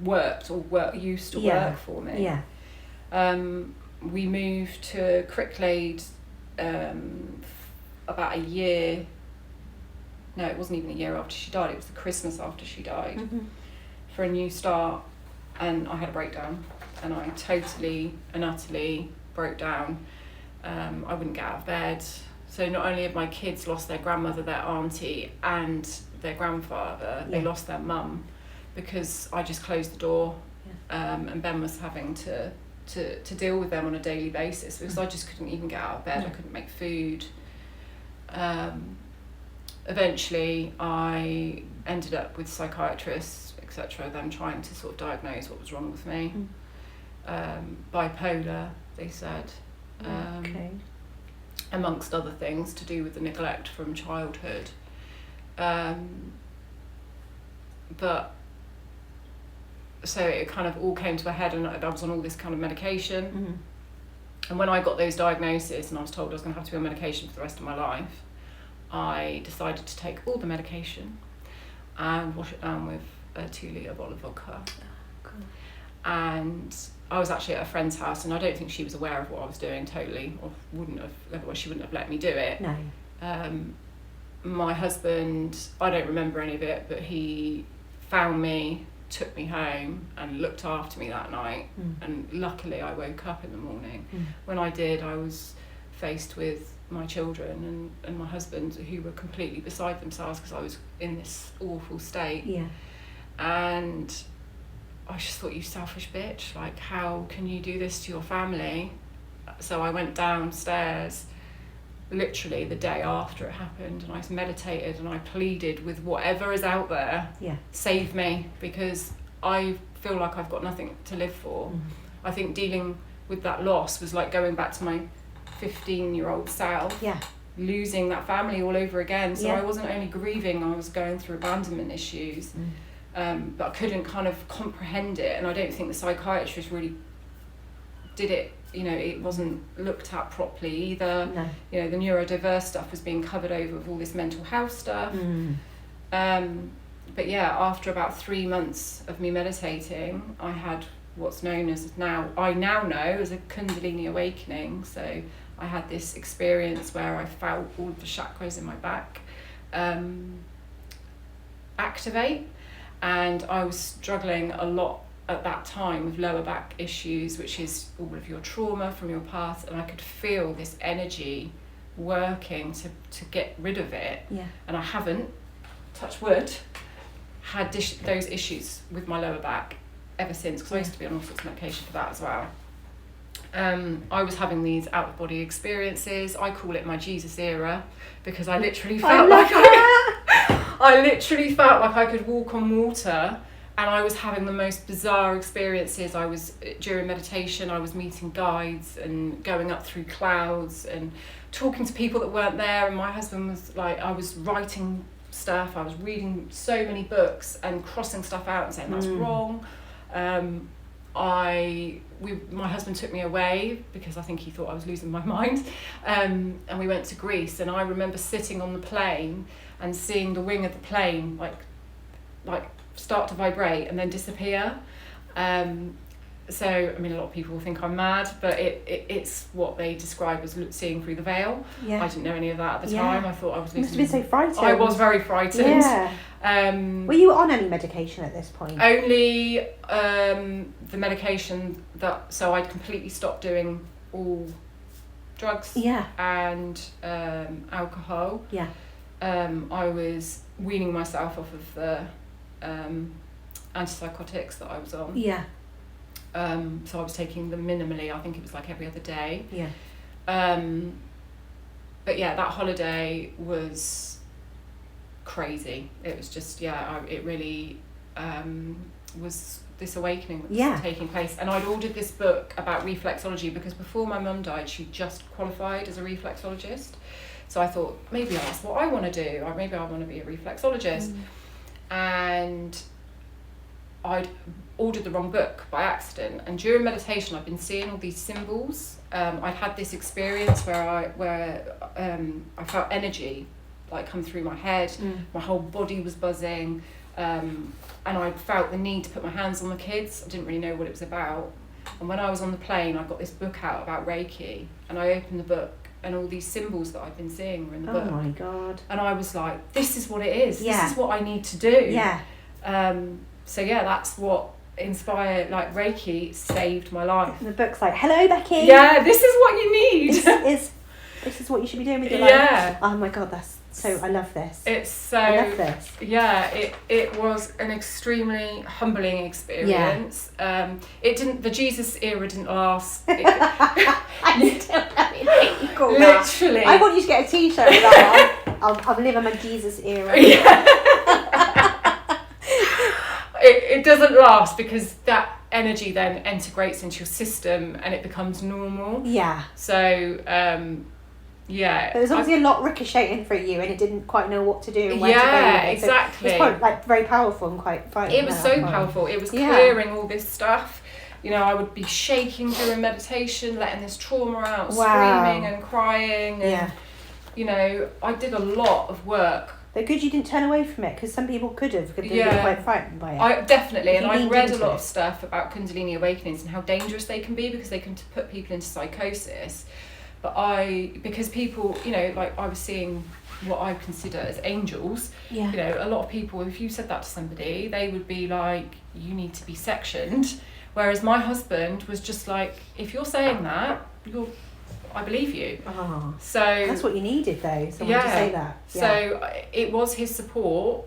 worked or used to work for me. Yeah. We moved to Cricklade about a year. No, it wasn't even a year after she died. It was the Christmas after she died. For a new start, and I had a breakdown, and I totally and utterly broke down. I wouldn't get out of bed. So not only had my kids lost their grandmother, their auntie, and their grandfather, they lost their mum because I just closed the door, and Ben was having to deal with them on a daily basis because I just couldn't even get out of bed. I couldn't make food. Eventually, I ended up with psychiatrists, etc., them trying to sort of diagnose what was wrong with me. Bipolar, they said, amongst other things to do with the neglect from childhood. But so it kind of all came to a head, and I was on all this kind of medication. And when I got those diagnoses and I was told I was going to have to be on medication for the rest of my life, I decided to take all the medication and wash it down with a 2-litre bottle of vodka. And I was actually at a friend's house, and I don't think she was aware of what I was doing totally, or wouldn't have, otherwise she wouldn't have let me do it. No. My husband, I don't remember any of it, but he found me, took me home and looked after me that night. And luckily I woke up in the morning. When I did, I was faced with my children and my husband, who were completely beside themselves because I was in this awful state. And I just thought, you selfish bitch, like, how can you do this to your family? So I went downstairs literally the day after it happened, and I meditated and I pleaded with whatever is out there, save me, because I feel like I've got nothing to live for. I think dealing with that loss was like going back to my 15-year-old self, losing that family all over again. So I wasn't only grieving, I was going through abandonment issues, but I couldn't kind of comprehend it, and I don't think the psychiatrist really did it. It wasn't looked at properly either. No. The neurodiverse stuff was being covered over with all this mental health stuff. But yeah, after about 3 months of me meditating, I had what's known as I now know as a Kundalini awakening. So I had this experience where I felt all of the chakras in my back activate, and I was struggling a lot at that time with lower back issues, which is all of your trauma from your past, and I could feel this energy working to get rid of it. And I haven't, touch wood, had those issues with my lower back ever since, because I used to be on all sorts of medication for that as well. I was having these out of body experiences. I call it my Jesus era, because I literally felt I literally felt like I could walk on water. And I was having the most bizarre experiences. During meditation, I was meeting guides and going up through clouds and talking to people that weren't there. And my husband was like, I was writing stuff, I was reading so many books and crossing stuff out and saying that's wrong. My husband took me away because I think he thought I was losing my mind. And we went to Greece, and I remember sitting on the plane and seeing the wing of the plane like start to vibrate and then disappear. So I mean, a lot of people think I'm mad, but it's what they describe as seeing through the veil. I didn't know any of that at the time. I thought I was losing. You must have been so frightened. I was very frightened. Were you on any medication at this point? Only the medication so I'd completely stopped doing all drugs and alcohol. I was weaning myself off of the antipsychotics that I was on. So I was taking them minimally. I think it was like every other day. But yeah, that holiday was crazy. It was just it really was this awakening that was taking place. And I'd ordered this book about reflexology because before my mum died, she just qualified as a reflexologist. So I thought, maybe that's what I want to do, or maybe I want to be a reflexologist. And I'd ordered the wrong book by accident, and during meditation I've been seeing all these symbols. I'd had this experience where I felt energy like come through my head, my whole body was buzzing, and I felt the need to put my hands on the kids. I didn't really know what it was about, and when I was on the plane I got this book out about Reiki, and I opened the book and all these symbols that I've been seeing were in the book. Oh my God. And I was like, this is what it is. This is what I need to do. So that's what inspired, like, Reiki saved my life. And the book's like, hello Becki. Yeah, this is what you need. This is what you should be doing with your life. Oh my God, I love this. I love this. Yeah, it was an extremely humbling experience. The Jesus era didn't last. Literally. I want you to get a t-shirt with that on. I'll live in my Jesus era. It doesn't last because that energy then integrates into your system and it becomes normal. So but there's obviously a lot ricocheting for you, and it didn't quite know what to do and where to go with it. Exactly. So it's quite very powerful and quite frightening. It was so powerful. It was clearing all this stuff. I would be shaking during meditation, letting this trauma out, screaming and crying, and I did a lot of work. But good you didn't turn away from it, because some people could have, because they were quite frightened by it. Definitely, and I've read a lot of stuff about Kundalini awakenings and how dangerous they can be, because they can put people into psychosis. But because people, like I was seeing what I consider as angels, a lot of people, if you said that to somebody, they would be like, you need to be sectioned. Whereas my husband was just like, if you're saying that, I believe you. Oh, so that's what you needed, though, someone to say that. So it was his support.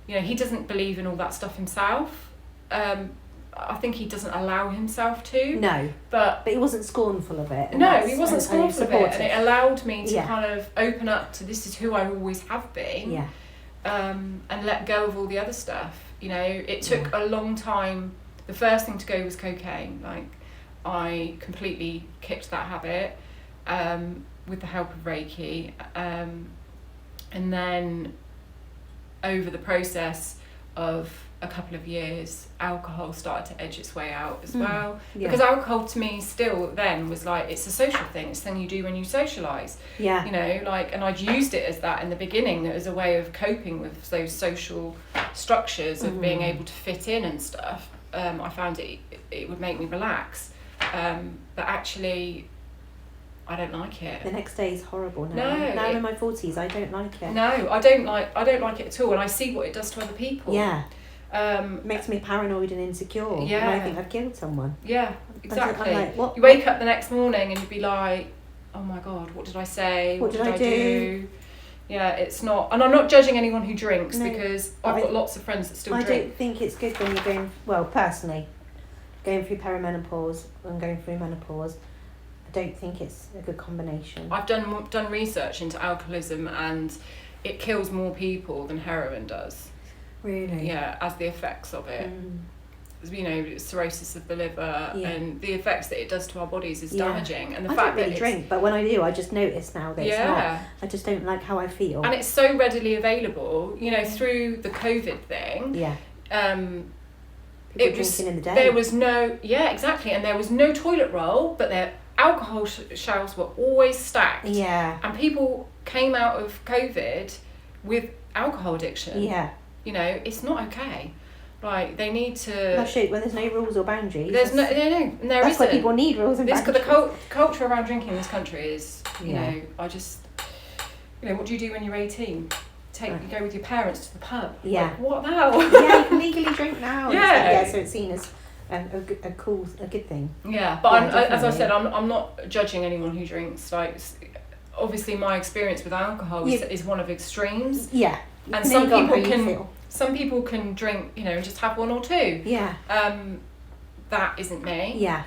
He doesn't believe in all that stuff himself. I think he doesn't allow himself to. No. But he wasn't scornful of it. No, he wasn't scornful of it. And it allowed me to yeah. kind of open up to this is who I always have been. Yeah. And let go of all the other stuff. You know, it took a long time. The first thing to go was cocaine. Like, I completely kicked that habit with the help of Reiki. And then over the process of a couple of years, alcohol started to edge its way out as well. Yeah. Because alcohol to me still then was like, it's a social thing. It's something you do when you socialise. Yeah. You know, like, and I'd used it as that in the beginning as a way of coping with those social structures of being able to fit in and stuff. I found it would make me relax. But actually, I don't like it. The next day is horrible now. No, now I'm in my 40s, I don't like it. No, I don't like it at all, and I see what it does to other people. Yeah. It makes me paranoid and insecure. Yeah. And I think I've killed someone. Yeah, exactly. I'm like, what? You wake up the next morning and you'd be like, oh my God, what did I say? What did I do? Yeah, it's not, and I'm not judging anyone who drinks because I've got lots of friends that still drink. I don't think it's good when you're going, well, personally, going through perimenopause and going through menopause. I don't think it's a good combination. I've done research into alcoholism, and it kills more people than heroin does. Really? Yeah, as the effects of it. You know, cirrhosis of the liver and the effects that it does to our bodies is damaging. And the fact don't really drink, but when I do, I just notice now that it's not. I just don't like how I feel. And it's so readily available, you know, through the COVID thing. Yeah. It was drinking in the day. There was no, exactly, and there was no toilet roll, but their alcohol shelves were always stacked. Yeah. And people came out of COVID with alcohol addiction. Yeah. You know, it's not okay. Like, they need to... That's shit, when there's no rules or boundaries. There's no, and there that's isn't. why people need rules and boundaries. The culture around drinking in this country is, you know, what do you do when you're 18? You go with your parents to the pub. Yeah. Like, what the hell? Yeah, you can legally drink now. Yeah. So it's seen as a good thing. Yeah, but as I said, I'm not judging anyone who drinks. Like, obviously my experience with alcohol is one of extremes. Yeah. And some people can drink, you know, just have one or two. Yeah. That isn't me. Yeah.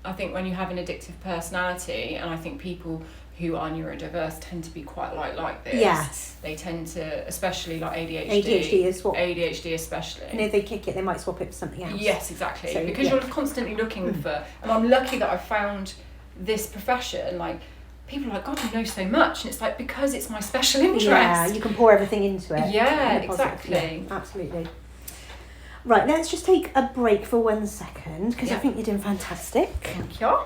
I think when you have an addictive personality, and I think people who are neurodiverse tend to be quite like this. Yes. They tend to, especially like ADHD. ADHD especially. And if they kick it, they might swap it for something else. Yes, exactly. So, because you're constantly looking for, and I'm lucky that I found this profession. Like, people are like, God, you know so much, and it's like, because it's my special interest. Yeah, you can pour everything into it. Yeah, exactly. Yeah, absolutely. Right, let's just take a break for 1 second, because I think you're doing fantastic. Thank you.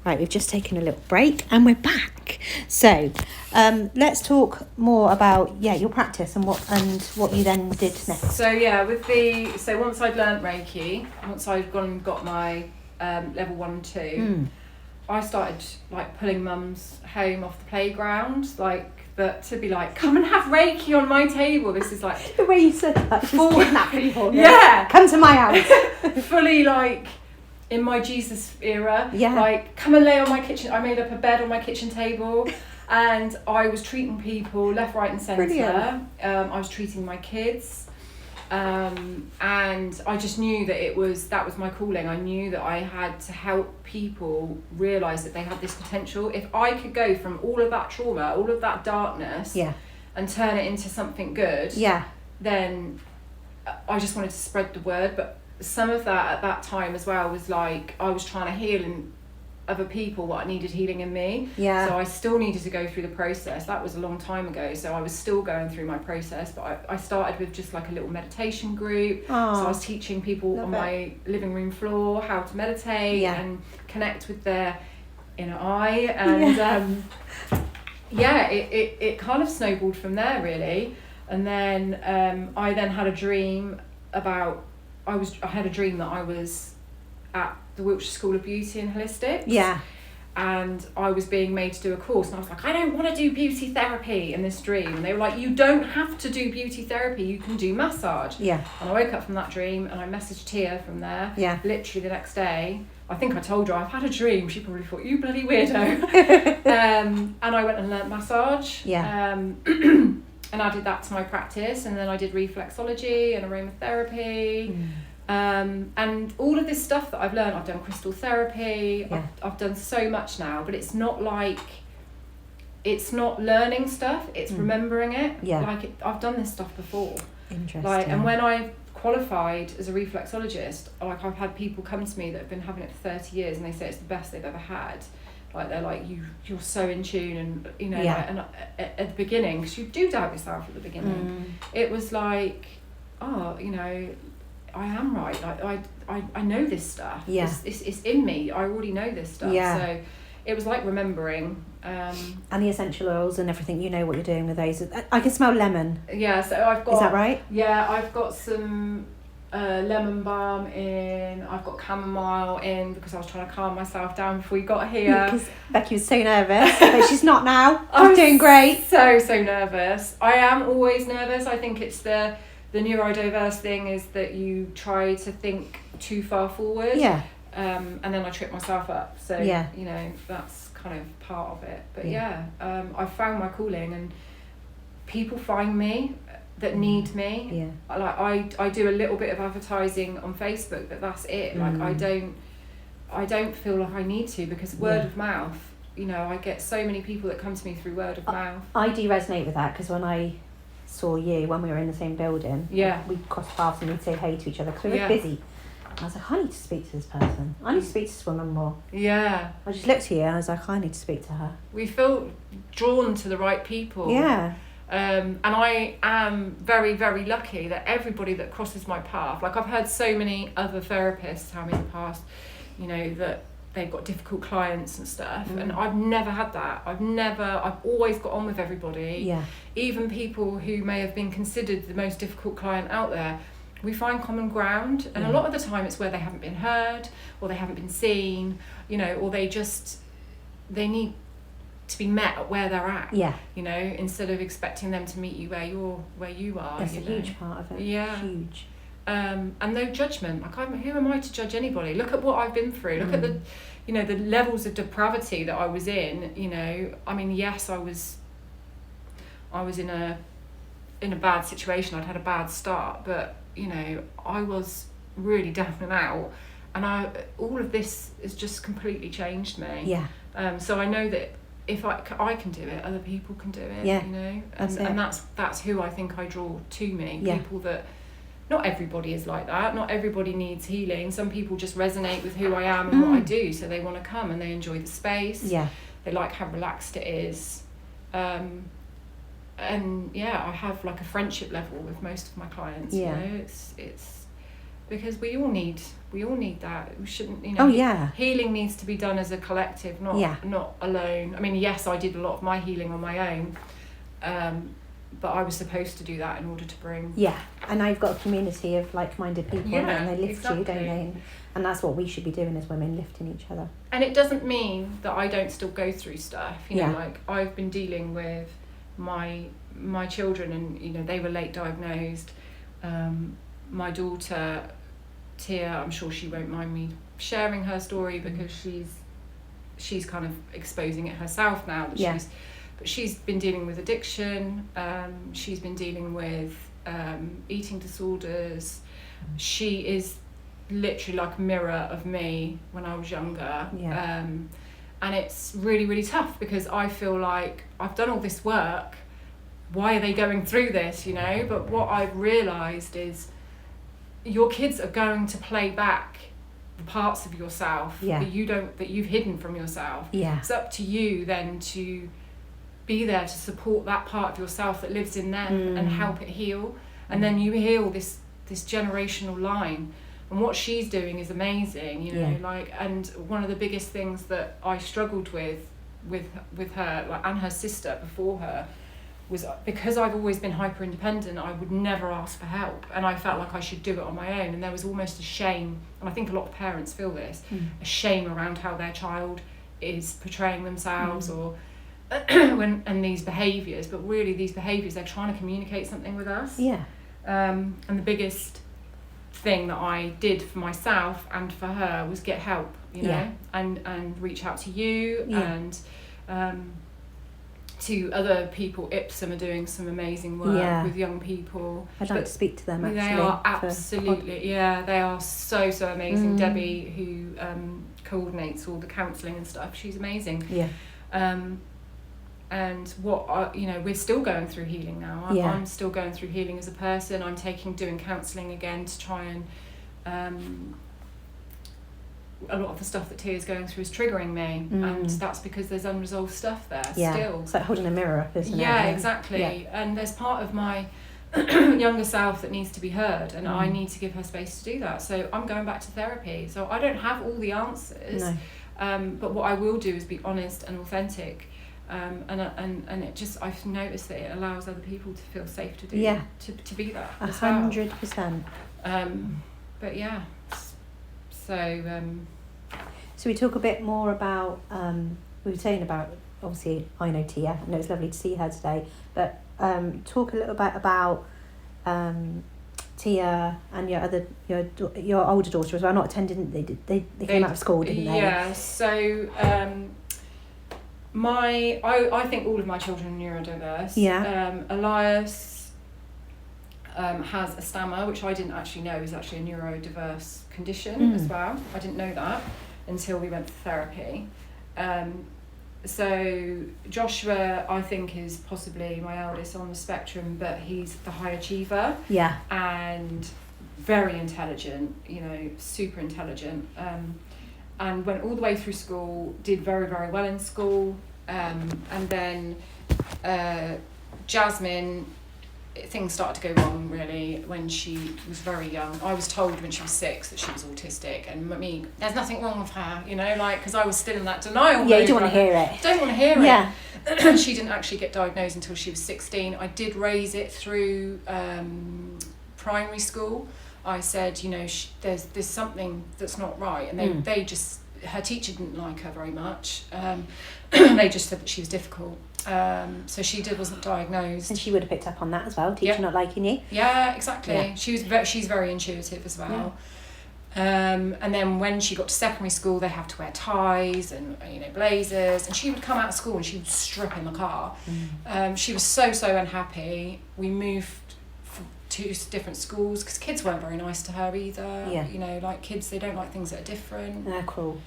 Right, we've just taken a little break and we're back. So, let's talk more about your practice and what you then did next. So once I'd learnt Reiki, once I'd gone and got my level 1 and 2, I started like pulling mums home off the playground, to be like, come and have Reiki on my table. This is like the way you said that, just kidnap people. Yeah, come to my house. Fully like in my Jesus era. Yeah. Like, come and lay on my kitchen. I made up a bed on my kitchen table, and I was treating people left, right, and centre. Brilliant. I was treating my kids. And I just knew that that was my calling. I knew that I had to help people realise that they had this potential. If I could go from all of that trauma, all of that darkness, and turn it into something good, then I just wanted to spread the word. But some of that at that time as well was like, I was trying to heal in other people what needed healing in me. Yeah. So I still needed to go through the process. That was a long time ago, so I was still going through my process, but I started with just like a little meditation group. Aww. So I was teaching people on my living room floor how to meditate and connect with their inner eye, and it kind of snowballed from there really. And then I then had a dream about I had a dream that I was at the Wiltshire School of Beauty and Holistics. Yeah. And I was being made to do a course, and I was like, I don't want to do beauty therapy in this dream. And they were like, you don't have to do beauty therapy, you can do massage. Yeah. And I woke up from that dream and I messaged Tia from there. Yeah. Literally the next day. I think I told her I've had a dream. She probably thought, you bloody weirdo. And I went and learnt massage. Yeah. added that to my practice, and then I did reflexology and aromatherapy. And all of this stuff that I've learned, I've done crystal therapy, I've done so much now, but it's not learning stuff, it's remembering it. I've done this stuff before. Interesting. And when I qualified as a reflexologist, I've had people come to me that have been having it for 30 years and they say it's the best they've ever had. They're like, you're so in tune, and and at the beginning, because you do doubt yourself at the beginning, it was like, I am right. I know this stuff. Yeah. It's in me. I already know this stuff. Yeah. So it was like remembering. And the essential oils and everything, you know what you're doing with those. I can smell lemon. Yeah, so I've got... Is that right? Yeah, I've got some lemon balm in. I've got chamomile in because I was trying to calm myself down before you got here. Because Becki was so nervous, but she's not now. I'm doing great. So nervous. I am always nervous. I think it's the neurodiverse thing is that you try to think too far forward. Yeah. And then I trip myself up. So, that's kind of part of it. But I found my calling, and people find me that need me. Yeah. I do a little bit of advertising on Facebook, but that's it. I don't feel like I need to, because word of mouth, I get so many people that come to me through word of mouth. I do resonate with that, because when I saw you, when we were in the same building, we crossed paths and we'd say hey to each other because we were busy. And I was like, I need to speak to this person. I need to speak to this woman more. Yeah. I just looked at you and I was like, I need to speak to her. We feel drawn to the right people. Yeah. And I am very, very lucky that everybody that crosses my path, I've heard so many other therapists tell me in the past, that they've got difficult clients and stuff, and I've never had that. I've always got on with everybody. Yeah. Even people who may have been considered the most difficult client out there, we find common ground, and a lot of the time it's where they haven't been heard, or they haven't been seen, or they need to be met at where they're at. Yeah. Instead of expecting them to meet you where you are. That's a huge part of it. Yeah. Huge. And no judgment. Who am I to judge anybody? Look at what I've been through. Look at the, the levels of depravity that I was in. Yes, I was in a bad situation. I'd had a bad start, but I was really down and out, and all of this has just completely changed me. Yeah. So I know that if I can do it, other people can do it. Yeah. And that's who I think I draw to me. Yeah. People that. Not everybody is like that. Not everybody needs healing. Some people just resonate with who I am and what I do, so they want to come and they enjoy the space. Yeah. They like how relaxed it is. I have a friendship level with most of my clients. Yeah. It's because we all need that. We shouldn't, healing needs to be done as a collective, not alone. Yes, I did a lot of my healing on my own. But I was supposed to do that in order to bring... Yeah, and now you've got a community of like-minded people, and they lift you, don't they? And that's what we should be doing as women, lifting each other. And it doesn't mean that I don't still go through stuff. I've been dealing with my children, and, they were late diagnosed. My daughter, Tia, I'm sure she won't mind me sharing her story, because she's kind of exposing it herself now. But she's been dealing with addiction, she's been dealing with eating disorders. She is literally like a mirror of me when I was younger. Yeah. And it's really, really tough, because I feel like I've done all this work. Why are they going through this, But what I've realised is your kids are going to play back the parts of yourself that you've hidden from yourself. Yeah. It's up to you then to be there to support that part of yourself that lives in them and help it heal. And then you heal this generational line. And what she's doing is amazing, and one of the biggest things that I struggled with her, and her sister before her, was because I've always been hyper independent, I would never ask for help, and I felt like I should do it on my own, and there was almost a shame, and I think a lot of parents feel this, a shame around how their child is portraying themselves or and these behaviours, but really these behaviours, they're trying to communicate something with us. Yeah. And the biggest thing that I did for myself and for her was get help, and reach out to you and to other people. Ipsum are doing some amazing work with young people. I'd like to speak to them, actually. They are absolutely, they are so amazing. Debbie, who coordinates all the counselling and stuff, she's amazing. And what we're still going through healing now. I'm still going through healing as a person. I'm doing counselling again to try and a lot of the stuff that Tia's going through is triggering me, and that's because there's unresolved stuff there still. It's like holding a mirror up, isn't it? Yeah, exactly. And there's part of my younger self that needs to be heard, and I need to give her space to do that. So I'm going back to therapy. So I don't have all the answers, but what I will do is be honest and authentic. And it just, I've noticed that it allows other people to feel safe to do to be that 100%. But yeah, so we talk a bit more about we were saying about, obviously I know Tia, and it was lovely to see her today, but talk a little bit about Tia and your older daughter as well. Not attending, they came out of school, didn't they? Yeah. So I think all of my children are neurodiverse. Elias has a stammer, which I didn't actually know is actually a neurodiverse condition as well. I didn't know that until we went for therapy. So Joshua, I think, is possibly my eldest on the spectrum, but he's the high achiever. And very intelligent, super intelligent. And went all the way through school, did very, very well in school. And then Jasmine, things started to go wrong really when she was very young. I was told when she was 6 that she was autistic, and me, there's nothing wrong with her, because I was still in that denial. You don't want to hear it. Don't want to hear it. She didn't actually get diagnosed until she was 16. I did raise it through primary school. I said, there's something that's not right, and they just, her teacher didn't like her very much. They just said that she was difficult. So she wasn't diagnosed, and she would have picked up on that as well. Teacher not liking you. Yeah, exactly. She's very intuitive as well. And then when she got to secondary school, they have to wear ties and blazers, and she would come out of school and she would strip in the car. She was so unhappy. We moved to different schools because kids weren't very nice to her either. Kids, they don't like things that are different. They're cruel.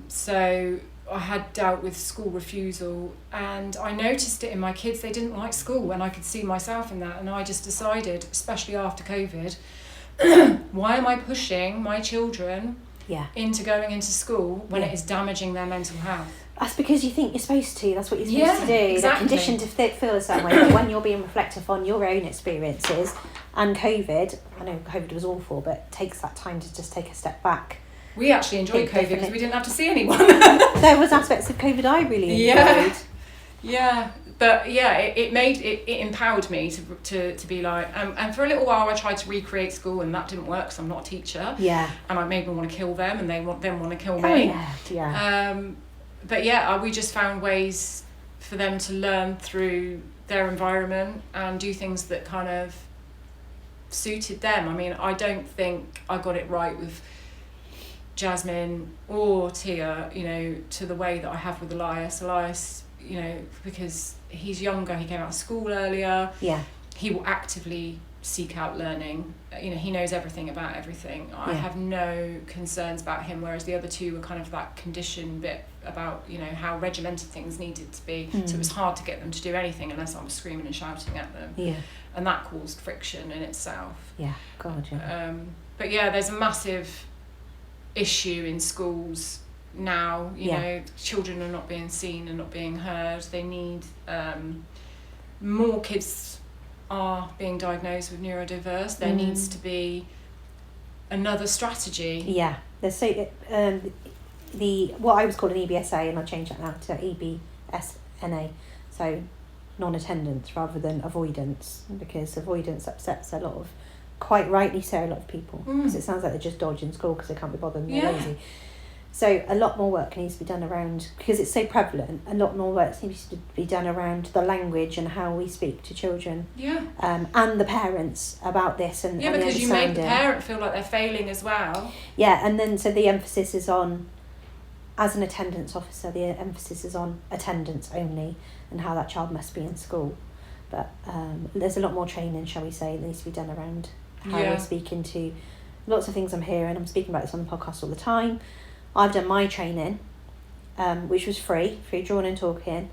So I had dealt with school refusal, and I noticed it in my kids. They didn't like school, and I could see myself in that, and I just decided, especially after COVID, why am I pushing my children into going into school when it is damaging their mental health? That's because you think you're supposed to. That's what you're supposed to do. Exactly. They're conditioned to feel a certain way. But when you're being reflective on your own experiences and COVID, I know COVID was awful, but it takes that time to just take a step back. We actually enjoyed COVID because we didn't have to see anyone. There was aspects of COVID I really enjoyed. Yeah. But it empowered me to be like, and for a little while I tried to recreate school, and that didn't work because I'm not a teacher. And I made them want to kill them, and they want to kill me. But we just found ways for them to learn through their environment and do things that kind of suited them. I mean, I don't think I got it right with Jasmine or Tia, to the way that I have with Elias. Elias, because he's younger, he came out of school earlier. He will actively seek out learning. He knows everything about everything. I have no concerns about him, whereas the other two were kind of that conditioned bit about, how regimented things needed to be. So it was hard to get them to do anything unless I was screaming and shouting at them. And that caused friction in itself. But there's a massive issue in schools now. Children are not being seen and not being heard. They need more kids are being diagnosed with neurodiverse. There needs to be another strategy. There's what I was called an EBSA, and I changed that now to EBSNA, so non-attendance rather than avoidance, because avoidance upsets a lot of, quite rightly so, a lot of people, because it sounds like they're just dodging school because they can't be bothered and they're lazy. So a lot more work needs to be done around, because it's so prevalent, a lot more work needs to be done around the language and how we speak to children. And the parents about this and because you make the parent feel like they're failing as well. And then so the emphasis is on as an attendance officer, the emphasis is on attendance only and how that child must be in school. But there's a lot more training, shall we say, that needs to be done around how we're speaking to lots of things I'm hearing. I'm speaking about this on the podcast all the time. I've done my training, which was free drawing and talking.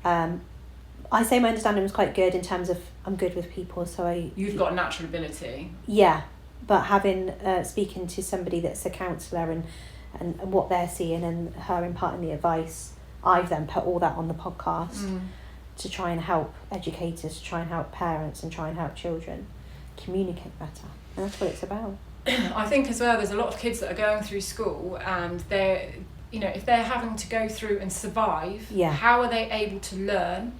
I say my understanding was quite good in terms of I'm good with people, so You've got a natural ability. Yeah, but having speaking to somebody that's a counsellor and what they're seeing and her imparting the advice, I've then put all that on the podcast to try and help educators, to try and help parents and try and help children communicate better. And that's what it's about. I think as well, there's a lot of kids that are going through school and they're, if they're having to go through and survive, how are they able to learn?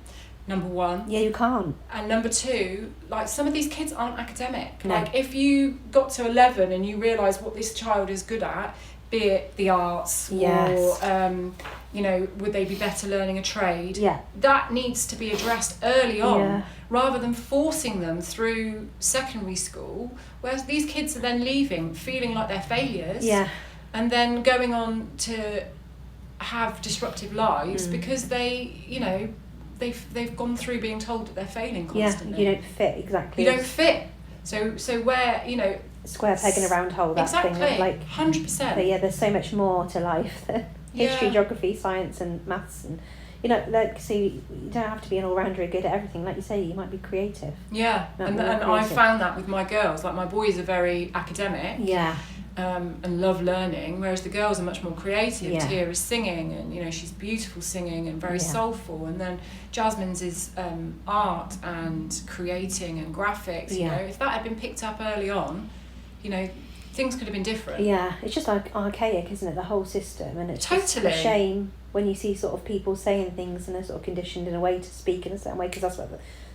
Number one. Yeah, you can't. And number two, like some of these kids aren't academic. No. Like if you got to 11 and you realise what this child is good at, be it the arts or, would they be better learning a trade? Yeah. That needs to be addressed early on rather than forcing them through secondary school, whereas these kids are then leaving feeling like they're failures and then going on to have disruptive lives because they've gone through being told that they're failing constantly. Yeah, you don't fit, exactly. You don't fit. So where, square peg in a round hole, that exactly, thing of like 100%. But there's so much more to life than history, geography, science and maths and so you don't have to be an all-rounder good at everything. Like you say, you might be creative. Yeah, and I found that with my girls. Like my boys are very academic. Yeah. And love learning, whereas the girls are much more creative. Tia is singing and she's beautiful singing and very soulful, and then Jasmine's is art and creating and graphics. If that had been picked up early on, things could have been different. Yeah, it's just like archaic, isn't it, the whole system? And it's totally just a shame when you see sort of people saying things and they're sort of conditioned in a way to speak in a certain way because that's what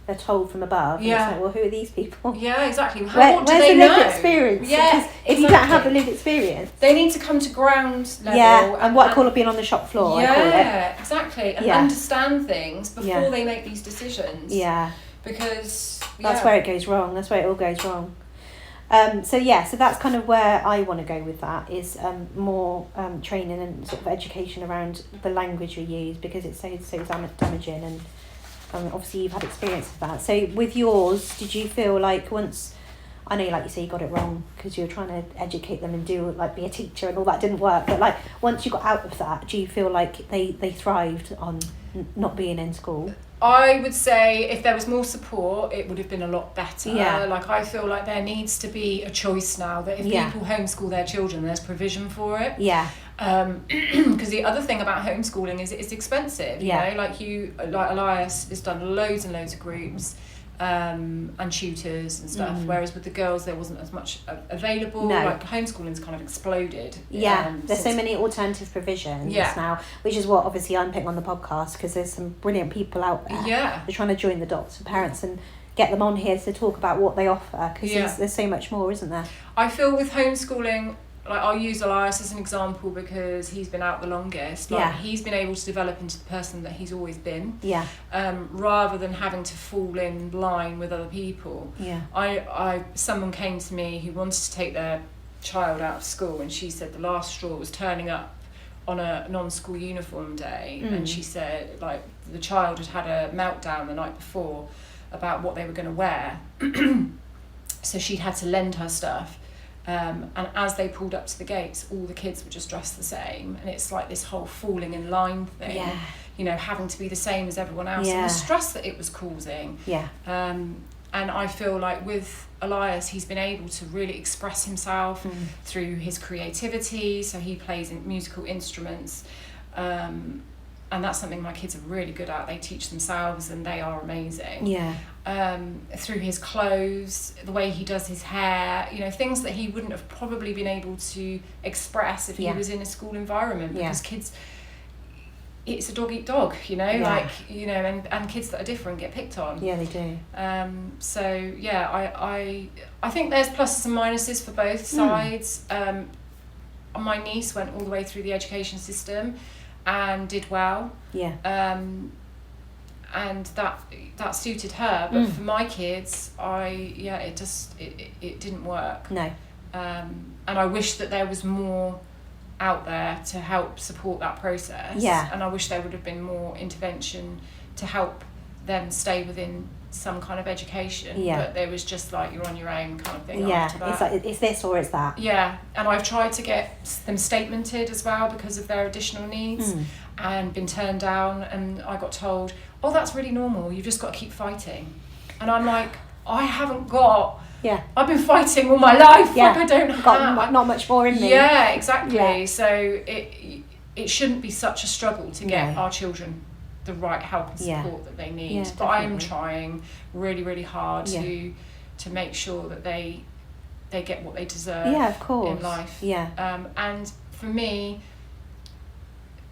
they're told from above. And it's like, well, who are these people? Yeah, exactly. What do they know? Where's the lived experience? Yeah, because if you don't have the lived experience, they need to come to ground level. Yeah, and what I call it being on the shop floor. Yeah, I call it. Exactly, and understand things before they make these decisions. Yeah, because that's where it goes wrong. That's where it all goes wrong. So that's kind of where I want to go with that is more training and sort of education around the language we use because it's so damaging and obviously you've had experience of that. So with yours, did you feel like once, I know like you say you got it wrong because you were trying to educate them and be a teacher and all that didn't work, but like once you got out of that, do you feel like they thrived on not being in school? I would say if there was more support, it would have been a lot better. Yeah. Like I feel like there needs to be a choice now that if people homeschool their children, there's provision for it. Yeah. Because the other thing about homeschooling is it's expensive. Like Elias has done loads and loads of groups. And tutors and stuff, whereas with the girls there wasn't as much available. Like homeschooling's kind of exploded. There's so many alternative provisions now, which is what obviously I'm putting on the podcast because there's some brilliant people out there. They're trying to join the dots for parents and get them on here to talk about what they offer because there's so much more, isn't there? I feel with homeschooling, like I'll use Elias as an example because he's been out the longest. He's been able to develop into the person that he's always been. Rather than having to fall in line with other people. Someone came to me who wanted to take their child out of school and she said the last straw was turning up on a non-school uniform day and she said like the child had a meltdown the night before about what they were going to wear. So she had to lend her stuff. And as they pulled up to the gates, all the kids were just dressed the same, and it's like this whole falling in line thing, having to be the same as everyone else, and the stress that it was causing. And I feel like with Elias, he's been able to really express himself through his creativity, so he plays musical instruments, and that's something my kids are really good at. They teach themselves and they are amazing. Through his clothes, the way he does his hair, things that he wouldn't have probably been able to express if he was in a school environment because kids, it's a dog eat dog, and kids that are different get picked on. Yeah, they do. I think there's pluses and minuses for both sides. My niece went all the way through the education system and did well. And that suited her, but for my kids, it didn't work. No. And I wish that there was more out there to help support that process. Yeah. And I wish there would have been more intervention to help them stay within some kind of education. Yeah. But there was just like, you're on your own kind of thing. Yeah, after that. it's like, it's this or it's that. Yeah, and I've tried to get them statemented as well because of their additional needs, and been turned down, and I got told, oh, that's really normal, you've just got to keep fighting. And I'm like, I haven't got... Yeah. I've been fighting all my life. Yeah. Like, I don't have... Got not much more in me. Yeah, exactly. Yeah. So it shouldn't be such a struggle to get our children the right help and support that they need. Yeah, but I am trying really, really hard to make sure that they get what they deserve of course. in life. Yeah. And for me,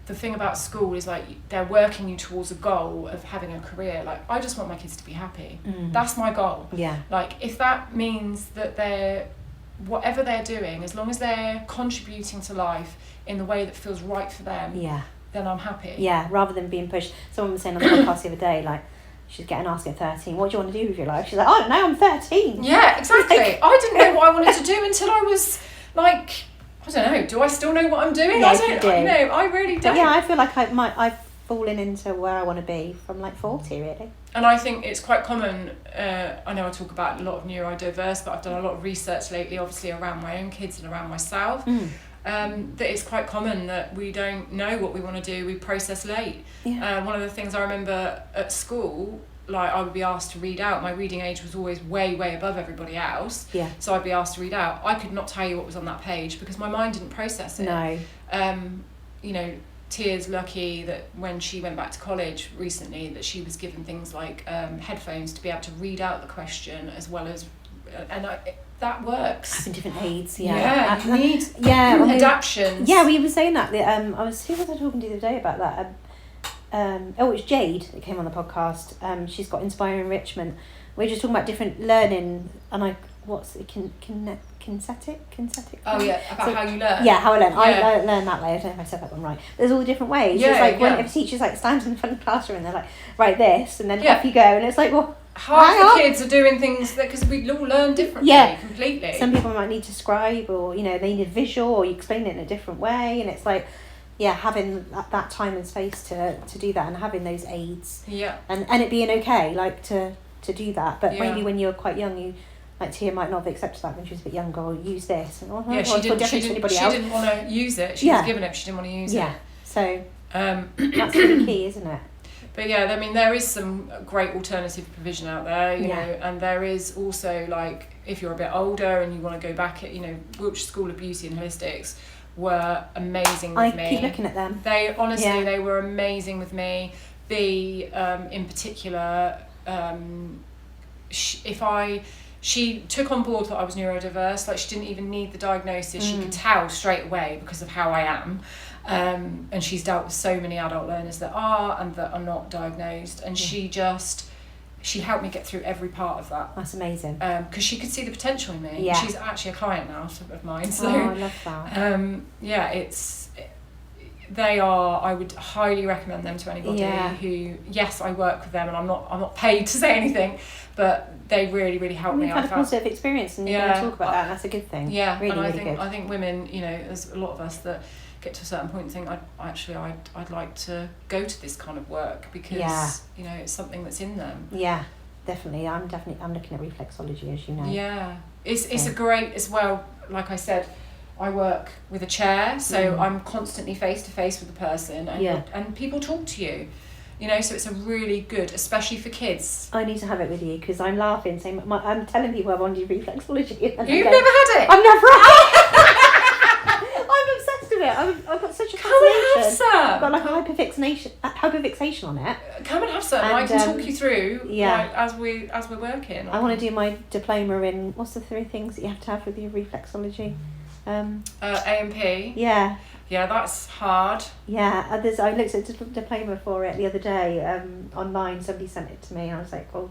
the thing about school is like they're working you towards a goal of having a career. Like, I just want my kids to be happy. That's my goal. Yeah. Like, if that means that they're, whatever they're doing, as long as they're contributing to life in the way that feels right for them, then I'm happy. Yeah, rather than being pushed. Someone was saying on the podcast the other day, like, she's getting asked at 13, what do you want to do with your life? She's like, I don't know, I'm 13. Yeah, exactly. I didn't know what I wanted to do until I was like, I don't know, do I still know what I'm doing? Yes, I don't, you do. you know, I really don't. But yeah, I feel like I've fallen into where I want to be from like 40, really. And I think it's quite common, I know I talk about a lot of neurodiverse, but I've done a lot of research lately, obviously around my own kids and around myself, that it's quite common that we don't know what we want to do, we process late. Yeah. One of the things I remember at school, like, I would be asked to read out. My reading age was always way, way above everybody else. Yeah. So I'd be asked to read out. I could not tell you what was on that page because my mind didn't process it. No. You know, Tia's lucky that when she went back to college recently, that she was given things like headphones to be able to read out the question as well as, that works. Having different aids, You need adaptions. Yeah, we were saying that. Who was I talking to the other day about that? It was Jade that came on the podcast. She's got Inspire Enrichment. We're just talking about different learning, and kinesthetic. Oh yeah, about how you learn. Yeah, how I learn. Yeah. I learn that way. I don't know if I said that one right. There's all different ways. Yeah, it's like when if a teacher's like stands in front of the classroom and they're like, write this, and then off you go, and it's like, well, half the kids are doing things that because we all learn differently. Completely. Some people might need to scribe, or they need a visual, or you explain it in a different way, and it's like, having that time and space to do that, and having those aids. Yeah. And it being okay, like to do that, but maybe when you're quite young, you. Like Tia might not have accepted that when she was a bit younger, or use this. And, she didn't want to use it. She was given it, but she didn't want to use it. Yeah, so that's really key, isn't it? But yeah, I mean, there is some great alternative provision out there, you know, and there is also, like, if you're a bit older and you want to go back at, Wiltshire School of Beauty and Holistics were amazing with me. I keep looking at them. They, honestly, they were amazing with me. In particular, she took on board that I was neurodiverse. Like, she didn't even need the diagnosis. She could tell straight away because of how I am. And she's dealt with so many adult learners that are and that are not diagnosed. And she helped me get through every part of that. That's amazing. Because she could see the potential in me. Yeah. She's actually a client now of mine. So, I love that. I would highly recommend them to anybody who, yes, I work with them and I'm not paid to say anything, but they really, really helped me. You've had a positive experience and you're going to talk about that, and that's a good thing. Yeah, really, and good. I think women, there's a lot of us that get to a certain point and think, I'd like to go to this kind of work because, it's something that's in them. Yeah, definitely. I'm looking at reflexology, as you know. Yeah, it's a great, as well, like I said, I work with a chair, so I'm constantly face to face with the person, and people talk to you. So it's a really good, especially for kids. I need to have it with you because I'm laughing, saying I'm telling people I want to do reflexology. You've never had it? I've never had it. I'm obsessed with it. I've got such a fascination. Come and have some. I've got like a hyperfixation on it. Come and have some. And I can talk you through. Like, as we're working. I want to do my diploma in what's the 3 things that you have to have with your reflexology? A&P. Yeah. Yeah, that's hard. Yeah, I looked at the diploma for it the other day online. Somebody sent it to me, and I was like, "Oh,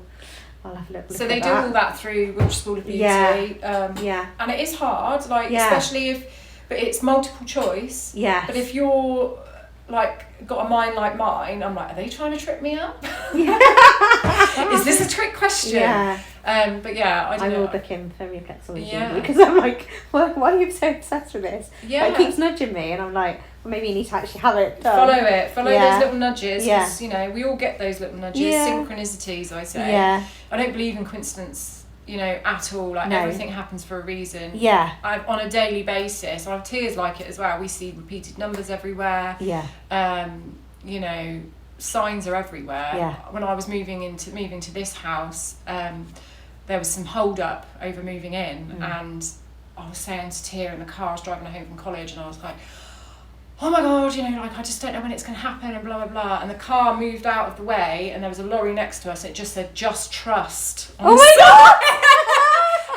I'll have a look." So they do all that through Wiltshire School of Beauty. Yeah. And it is hard, especially but it's multiple choice. Yeah. But if you're like got a mind like mine, I'm like, are they trying to trip me up? Is this a trick question? Yeah. But yeah, I don't know. I will book him for reflexology because I'm like, well, why are you so obsessed with this? Yeah. It keeps nudging me, and I'm like, well, maybe you need to actually have it done. Follow those little nudges, because you know, we all get those little nudges, synchronicities, I say. Yeah. I don't believe in coincidence, you know, at all. Like, everything happens for a reason. Yeah. On a daily basis. I have tears like it as well. We see repeated numbers everywhere. Yeah. You know, signs are everywhere. Yeah. When I was moving to this house, there was some hold up over moving in, and I was saying to Tia in the car, I was driving home from college, and I was like, oh my God, you know, like, I just don't know when it's going to happen, and blah, blah, blah. And the car moved out of the way, and there was a lorry next to us, and it just said, just trust. Oh my God!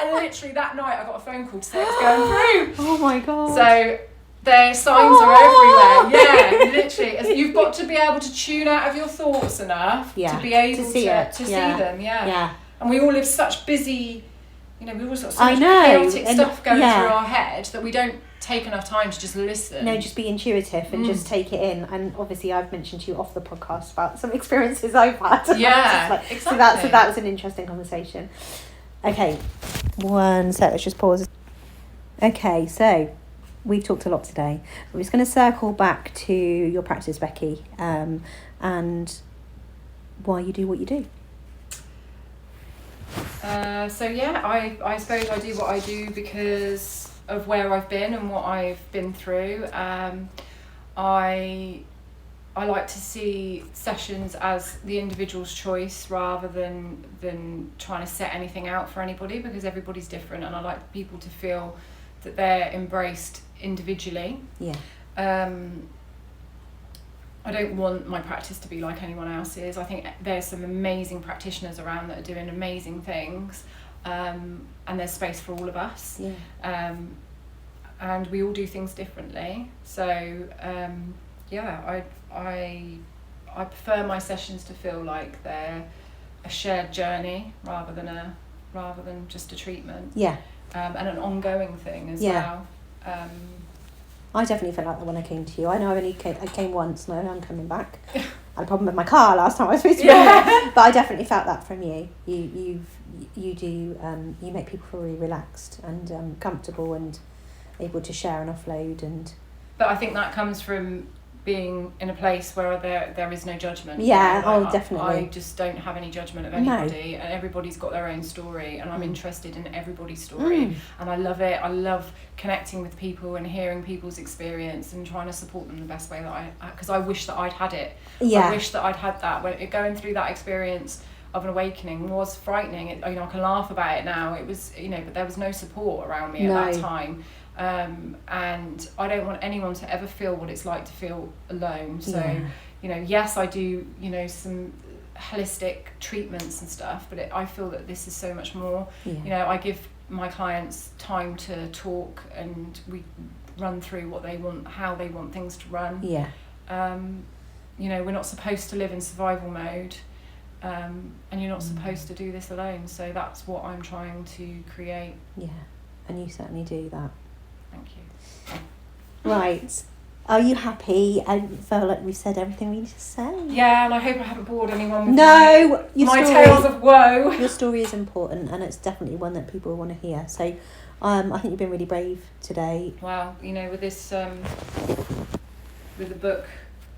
And literally that night I got a phone call to say it's going through. Oh my God. So their signs are everywhere. Yeah, literally. You've got to be able to tune out of your thoughts enough to be able to see them. Yeah. And we all live such busy, you know, we always got so much chaotic stuff going through our head that we don't take enough time to just listen. No, just be intuitive and just take it in. And obviously I've mentioned to you off the podcast about some experiences I've had. Yeah, exactly. So that was an interesting conversation. Okay, one sec, let's just pause. Okay, so we've talked a lot today. We're just going to circle back to your practice, Becki, and why you do what you do. I suppose I do what I do because of where I've been and what I've been through. I like to see sessions as the individual's choice rather than trying to set anything out for anybody, because everybody's different, and I like people to feel that they're embraced individually. Yeah. I don't want my practice to be like anyone else's. I think there's some amazing practitioners around that are doing amazing things, and there's space for all of us. Yeah. And we all do things differently. So I prefer my sessions to feel like they're a shared journey rather than just a treatment. Yeah. And an ongoing thing as well. I definitely felt like that when I came to you. I know I came once, and I'm coming back. I had a problem with my car last time I was supposed to be here, but I definitely felt that from you. You make people feel really relaxed and comfortable and able to share and offload. But I think that comes from being in a place where there is no judgment. Yeah, you know, like, definitely. I just don't have any judgment of anybody, and everybody's got their own story, and I'm interested in everybody's story, and I love it. I love connecting with people and hearing people's experience and trying to support them the best way that because I wish that I'd had it. Yeah. I wish that I'd had that. Going through that experience of an awakening was frightening. I can laugh about it now. It was, but there was no support around me at that time. And I don't want anyone to ever feel what it's like to feel alone. So, yes, I do, some holistic treatments and stuff, but I feel that this is so much more. I give my clients time to talk, and we run through what they want, how they want things to run. Yeah. We're not supposed to live in survival mode, and you're not supposed to do this alone. So that's what I'm trying to create. Yeah, and you certainly do that. Thank you. Right. Are you happy? I feel like we've said everything we need to say. Yeah, and I hope I haven't bored anyone with my tales of woe. Your story is important, and it's definitely one that people want to hear. So I think you've been really brave today. Wow, with this, with the book,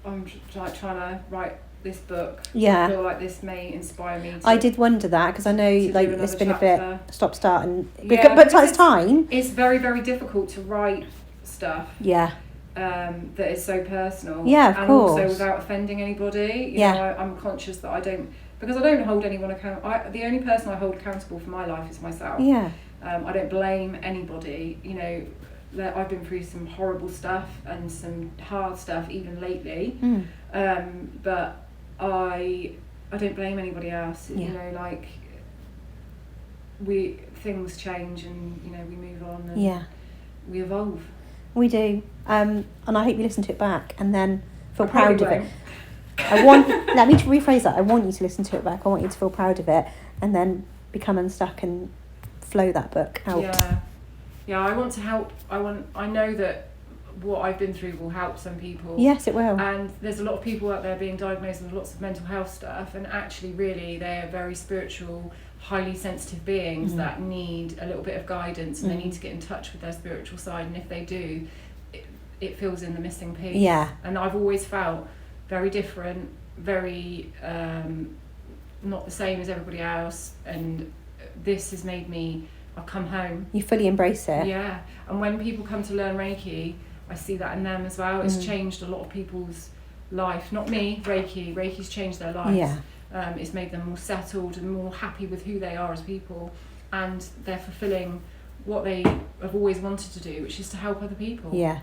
I'm like trying to write this book. Yeah. I feel like this may inspire me I did wonder that, because I know it's been chapter. A bit stop-start, but it's time. It's very, very difficult to write stuff. Yeah. That is so personal. Yeah, of course. And also without offending anybody. I'm conscious that I don't hold anyone accountable. The only person I hold accountable for my life is myself. Yeah. I don't blame anybody. I've been through some horrible stuff and some hard stuff even lately. But I don't blame anybody else. Yeah. Things change, and we move on, and we evolve. We do, and I hope you listen to it back and then feel proud of it. Let me rephrase that. I want you to listen to it back. I want you to feel proud of it, and then become unstuck and flow that book out. Yeah. I want to help. I know that what I've been through will help some people. Yes, it will. And there's a lot of people out there being diagnosed with lots of mental health stuff, and actually really they are very spiritual, highly sensitive beings that need a little bit of guidance, and they need to get in touch with their spiritual side, and if they do, it fills in the missing piece. Yeah. And I've always felt very different, very not the same as everybody else, and this has made me, I've come home. You fully embrace it. Yeah. And when people come to learn Reiki, I see that in them as well. It's changed a lot of people's life. Not me, Reiki's changed their lives. Yeah. It's made them more settled and more happy with who they are as people, and they're fulfilling what they have always wanted to do, which is to help other people. Yeah.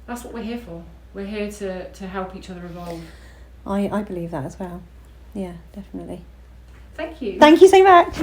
That's what we're here for. We're here to help each other evolve. I believe that as well. Yeah, definitely. Thank you. Thank you so much.